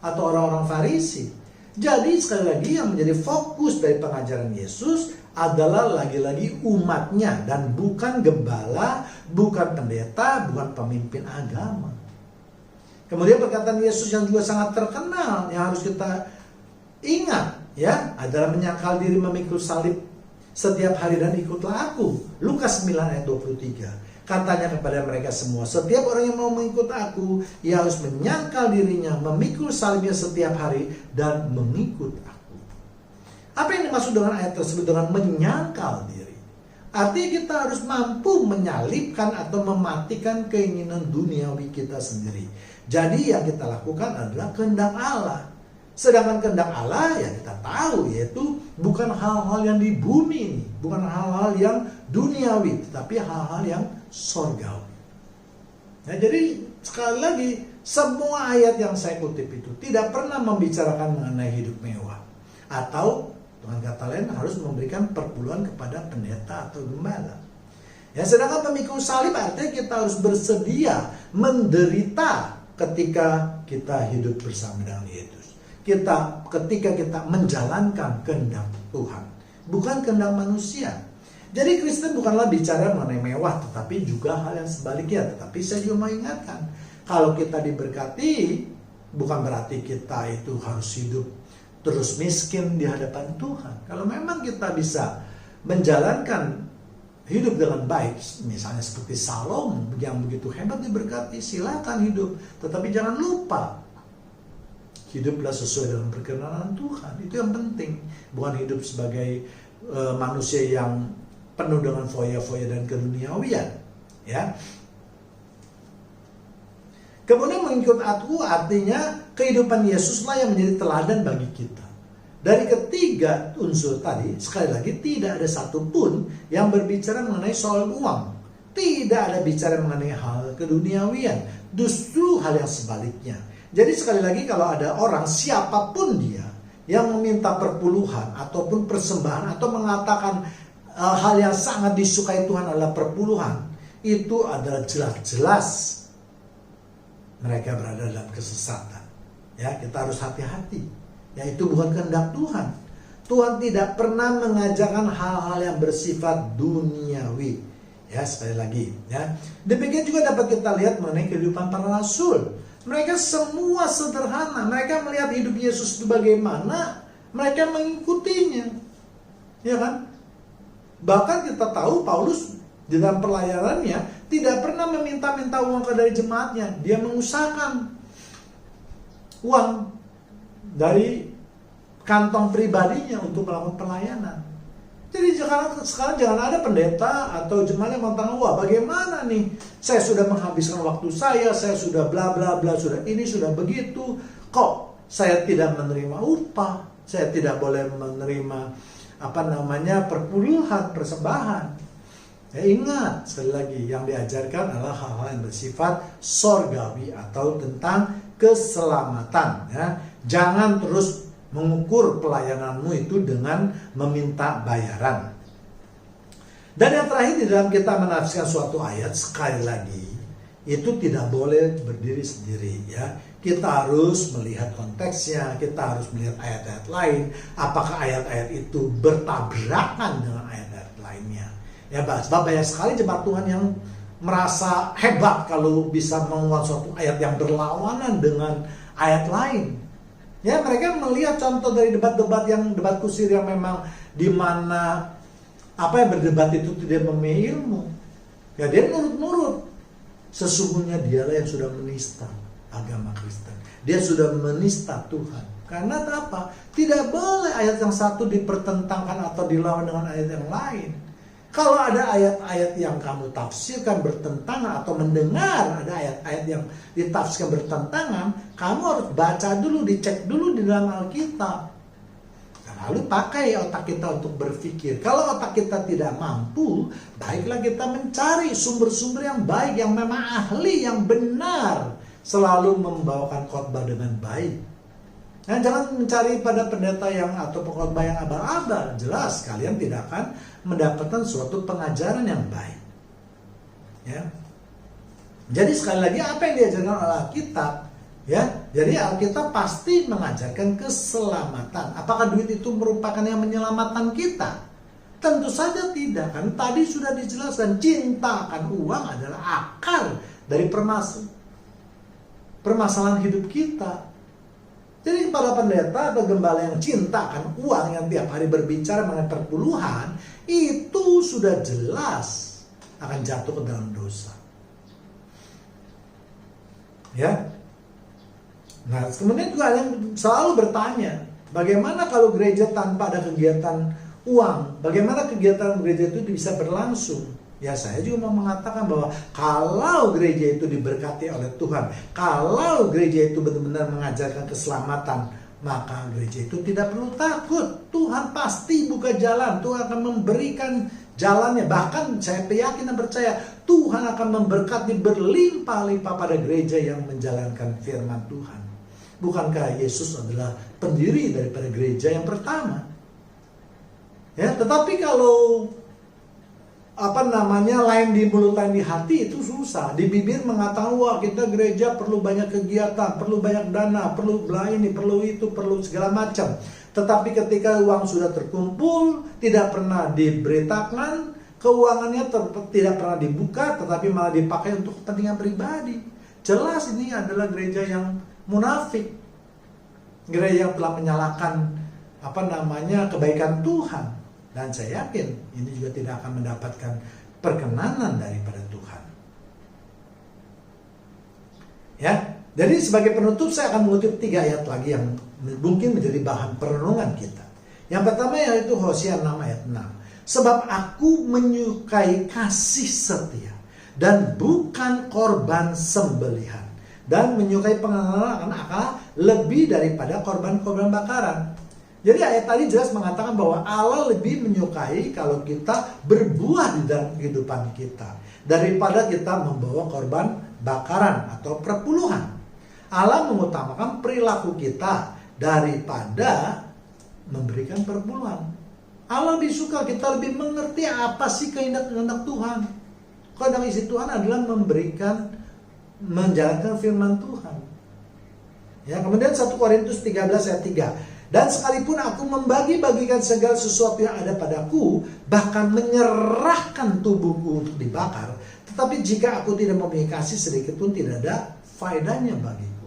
atau orang-orang Farisi. Jadi sekali lagi yang menjadi fokus dari pengajaran Yesus adalah lagi-lagi umatnya dan bukan gembala, bukan pendeta, bukan pemimpin agama. Kemudian perkataan Yesus yang juga sangat terkenal yang harus kita ingat, ya, adalah menyangkal diri, memikul salib setiap hari dan ikutlah aku. Lukas 9 ayat 23. Katanya kepada mereka semua, setiap orang yang mau mengikut aku, ia harus menyangkal dirinya, memikul salibnya setiap hari dan mengikut aku. Apa yang dimaksud dengan ayat tersebut dengan menyangkal diri? Artinya kita harus mampu menyalibkan atau mematikan keinginan duniawi kita sendiri. Jadi yang kita lakukan adalah kehendak Allah. Sedangkan kehendak Allah ya kita tahu, yaitu bukan hal-hal yang di bumi ini, bukan hal-hal yang duniawi, tetapi hal-hal yang sorgawi. Nah, jadi sekali lagi, semua ayat yang saya kutip itu tidak pernah membicarakan mengenai hidup mewah, atau dengan kata lain harus memberikan perpuluhan kepada pendeta atau gembala. Ya, sedangkan pemikul salib artinya kita harus bersedia menderita ketika kita hidup bersama dengan Yesus. Ketika kita menjalankan kehendak Tuhan, bukan kehendak manusia. Jadi Kristen bukanlah bicara mengenai mewah, tetapi juga hal yang sebaliknya. Tetapi saya juga mau ingatkan, kalau kita diberkati, bukan berarti kita itu harus hidup terus miskin di hadapan Tuhan. Kalau memang kita bisa menjalankan hidup dengan baik, misalnya seperti Salomo yang begitu hebat diberkati, silakan hidup. Tetapi jangan lupa, hiduplah sesuai dengan perkenan Tuhan. Itu yang penting. Bukan hidup sebagai manusia yang penuh dengan foya-foya dan keduniawian. Ya. Kemudian mengikut aku artinya kehidupan Yesuslah yang menjadi teladan bagi kita. Dari ketiga unsur tadi, sekali lagi tidak ada satupun yang berbicara mengenai soal uang. Tidak ada bicara mengenai hal keduniawian. Justru hal yang sebaliknya. Jadi sekali lagi kalau ada orang siapapun dia yang meminta perpuluhan ataupun persembahan atau mengatakan hal yang sangat disukai Tuhan adalah perpuluhan, itu adalah jelas-jelas mereka berada dalam kesesatan. Ya, kita harus hati-hati. Ya, itu bukan kehendak Tuhan. Tuhan tidak pernah mengajarkan hal-hal yang bersifat duniawi. Ya, sekali lagi. Ya, demikian juga dapat kita lihat mengenai kehidupan para rasul. Mereka semua sederhana. Mereka melihat hidup Yesus itu bagaimana, mereka mengikutinya. Ya kan? Bahkan kita tahu Paulus di dalam pelayanannya tidak pernah meminta-minta uang dari jemaatnya. Dia mengusahakan uang dari kantong pribadinya untuk melakukan pelayanan. Jadi sekarang jangan ada pendeta atau jemaat yang mengatakan, wah bagaimana nih, saya sudah menghabiskan waktu saya sudah bla bla bla, sudah ini, sudah begitu, kok saya tidak menerima upah, saya tidak boleh menerima perpuluhan, persembahan. Ya, ingat sekali lagi, yang diajarkan adalah hal-hal yang bersifat sorgawi atau tentang keselamatan. Ya. Jangan terus mengukur pelayananmu itu dengan meminta bayaran. Dan yang terakhir, di dalam kita menafsirkan suatu ayat, sekali lagi itu tidak boleh berdiri sendiri. Ya. Kita harus melihat konteksnya, kita harus melihat ayat-ayat lain. Apakah ayat-ayat itu bertabrakan dengan ayat-ayat lainnya? Ya, sebab banyak sekali jemaat Tuhan yang merasa hebat kalau bisa menguat suatu ayat yang berlawanan dengan ayat lain. Ya, mereka melihat contoh dari debat-debat debat kusir yang memang di mana yang berdebat itu tidak memiliki ilmu. Ya, dia nurut-nurut. Sesungguhnya dialah yang sudah menista. agama Kristen. Dia sudah menista Tuhan. Karena apa? Tidak boleh ayat yang satu dipertentangkan atau dilawan dengan ayat yang lain. Kalau ada ayat-ayat yang kamu tafsirkan bertentangan atau mendengar ada ayat-ayat yang ditafsirkan bertentangan, kamu harus baca dulu, dicek dulu di dalam Alkitab. Lalu pakai otak kita untuk berpikir. Kalau otak kita tidak mampu, baiklah kita mencari sumber-sumber yang baik, yang memang ahli, yang benar, selalu membawakan khotbah dengan baik. Nah, jangan mencari pada pendeta yang atau pengkhotbah yang abal-abal. Jelas kalian tidak akan mendapatkan suatu pengajaran yang baik. Ya. Jadi sekali lagi apa yang diajarkan oleh Alkitab? Ya, jadi Alkitab pasti mengajarkan keselamatan. Apakah duit itu merupakan yang menyelamatkan kita? Tentu saja tidak. Kan tadi sudah dijelaskan, cinta akan uang adalah akar dari permasalahan hidup kita. Jadi para pendeta atau gembala yang cinta akan uang, yang tiap hari berbicara mengenai perpuluhan, itu sudah jelas akan jatuh ke dalam dosa. Ya. Nah, kemudian juga yang selalu bertanya, bagaimana kalau gereja tanpa ada kegiatan uang? Bagaimana kegiatan gereja itu bisa berlangsung? Ya, saya juga mau mengatakan bahwa kalau gereja itu diberkati oleh Tuhan, kalau gereja itu benar-benar mengajarkan keselamatan, maka gereja itu tidak perlu takut. Tuhan pasti buka jalan, Tuhan akan memberikan jalannya. Bahkan saya yakin dan percaya Tuhan akan memberkati berlimpah-limpah pada gereja yang menjalankan firman Tuhan. Bukankah Yesus adalah pendiri daripada gereja yang pertama? Ya, tetapi kalau lain di mulut lain di hati itu susah. Di bibir mengatakan, wah kita gereja perlu banyak kegiatan, perlu banyak dana, perlu ini, perlu itu, perlu segala macam. Tetapi ketika uang sudah terkumpul, tidak pernah diberitakan, keuangannya tidak pernah dibuka, tetapi malah dipakai untuk kepentingan pribadi. Jelas ini adalah gereja yang munafik. Gereja yang telah menyalahkan kebaikan Tuhan. Dan saya yakin ini juga tidak akan mendapatkan perkenanan daripada Tuhan. Ya, jadi sebagai penutup saya akan mengutip 3 ayat lagi yang mungkin menjadi bahan perenungan kita. Yang pertama yaitu Hosea 6 ayat 6. Sebab aku menyukai kasih setia dan bukan korban sembelihan, dan menyukai pengenalan akan Allah lebih daripada korban-korban bakaran. Jadi ayat tadi jelas mengatakan bahwa Allah lebih menyukai kalau kita berbuah di dalam kehidupan kita daripada kita membawa korban bakaran atau perpuluhan. Allah mengutamakan perilaku kita daripada memberikan perpuluhan. Allah lebih suka kita lebih mengerti apa sih kehendak Tuhan. Kehendak isi Tuhan adalah menjalankan firman Tuhan. Ya, kemudian 1 Korintus 13 ayat 3. Dan sekalipun aku membagi-bagikan segala sesuatu yang ada padaku, bahkan menyerahkan tubuhku untuk dibakar, tetapi jika aku tidak memiliki kasih sedikit pun tidak ada faedahnya bagiku.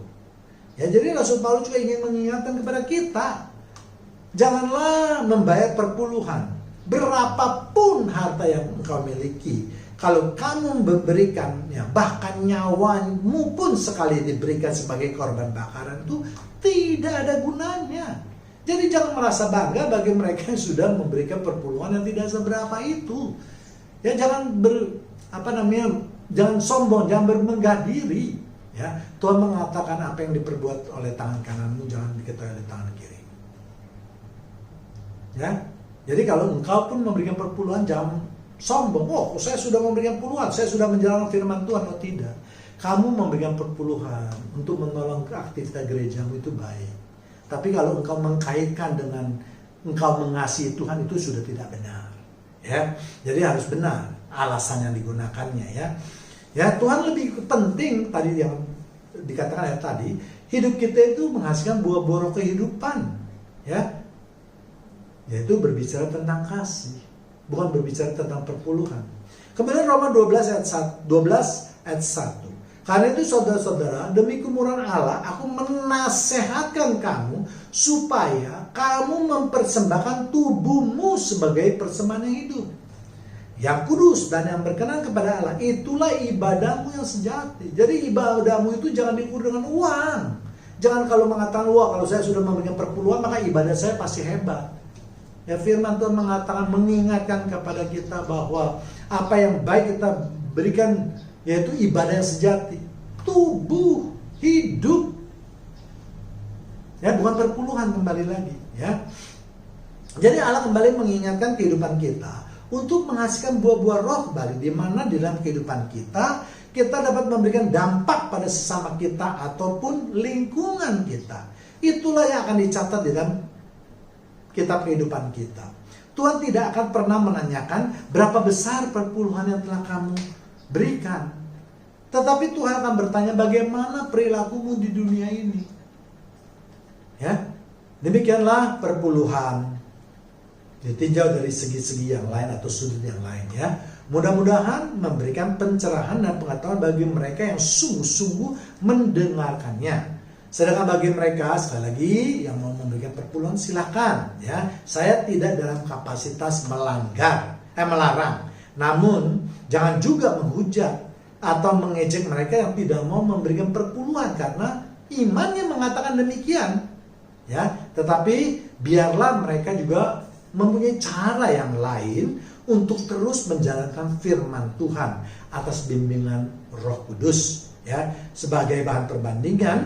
Ya, jadi Rasul Paulus juga ingin mengingatkan kepada kita, janganlah membayar perpuluhan. Berapapun harta yang engkau miliki, kalau kamu memberikannya, bahkan nyawamu pun sekali diberikan sebagai korban bakaran, itu tidak ada gunanya. Jadi jangan merasa bangga bagi mereka yang sudah memberikan perpuluhan yang tidak seberapa itu. Ya, jangan jangan sombong, jangan bermegah diri. Ya, Tuhan mengatakan apa yang diperbuat oleh tangan kananmu jangan diketahui oleh tangan kiri. Ya, jadi kalau engkau pun memberikan perpuluhan jangan sombong. Oh, saya sudah memberikan puluhan, saya sudah menjalankan firman Tuhan. Oh tidak, kamu memberikan perpuluhan untuk menolong aktivitas gerejamu itu baik. Tapi kalau engkau mengkaitkan dengan engkau mengasihi Tuhan, itu sudah tidak benar. Ya, jadi harus benar alasan yang digunakannya. Ya, ya Tuhan lebih penting tadi yang dikatakan tadi, hidup kita itu menghasilkan buah-buah kehidupan. Ya, yaitu berbicara tentang kasih, bukan berbicara tentang perpuluhan. Kemudian Roma 12 ayat 1. Karena itu saudara-saudara, demi kemurahan Allah, aku menasehatkan kamu supaya kamu mempersembahkan tubuhmu sebagai persembahan yang hidup. yang kudus dan yang berkenan kepada Allah, itulah ibadahmu yang sejati. Jadi ibadahmu itu jangan diukur dengan uang. Jangan kalau mengatakan, wah kalau saya sudah memberikan perpuluhan maka ibadah saya pasti hebat. Ya, firman Tuhan mengatakan, mengingatkan kepada kita bahwa apa yang baik kita berikan yaitu ibadah yang sejati. Tubuh, hidup. Ya, bukan perpuluhan, kembali lagi. Ya. Jadi Allah kembali mengingatkan kehidupan kita untuk menghasilkan buah-buah roh kembali, di mana di dalam kehidupan kita dapat memberikan dampak pada sesama kita ataupun lingkungan kita. Itulah yang akan dicatat di dalam kitab kehidupan kita. Tuhan tidak akan pernah menanyakan berapa besar perpuluhan yang telah kamu berikan, tetapi Tuhan akan bertanya bagaimana perilakumu di dunia ini. Ya, demikianlah perpuluhan ditinjau dari segi-segi yang lain atau sudut yang lain, ya. Mudah-mudahan memberikan pencerahan dan pengetahuan bagi mereka yang sungguh-sungguh mendengarkannya. Sedangkan bagi mereka, sekali lagi, yang mau memberikan perpuluhan silakan, ya. Saya tidak dalam kapasitas melarang. Namun jangan juga menghujat atau mengejek mereka yang tidak mau memberikan perpuluhan karena imannya mengatakan demikian, ya. Tetapi biarlah mereka juga mempunyai cara yang lain untuk terus menjalankan firman Tuhan atas bimbingan Roh Kudus, ya. Sebagai bahan perbandingan,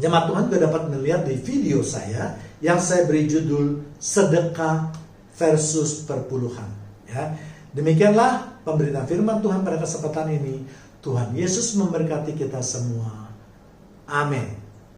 jemaat Tuhan juga dapat melihat di video saya yang saya beri judul sedekah versus perpuluhan, ya. Demikianlah pemberitaan firman Tuhan pada kesempatan ini. Tuhan Yesus memberkati kita semua. Amin.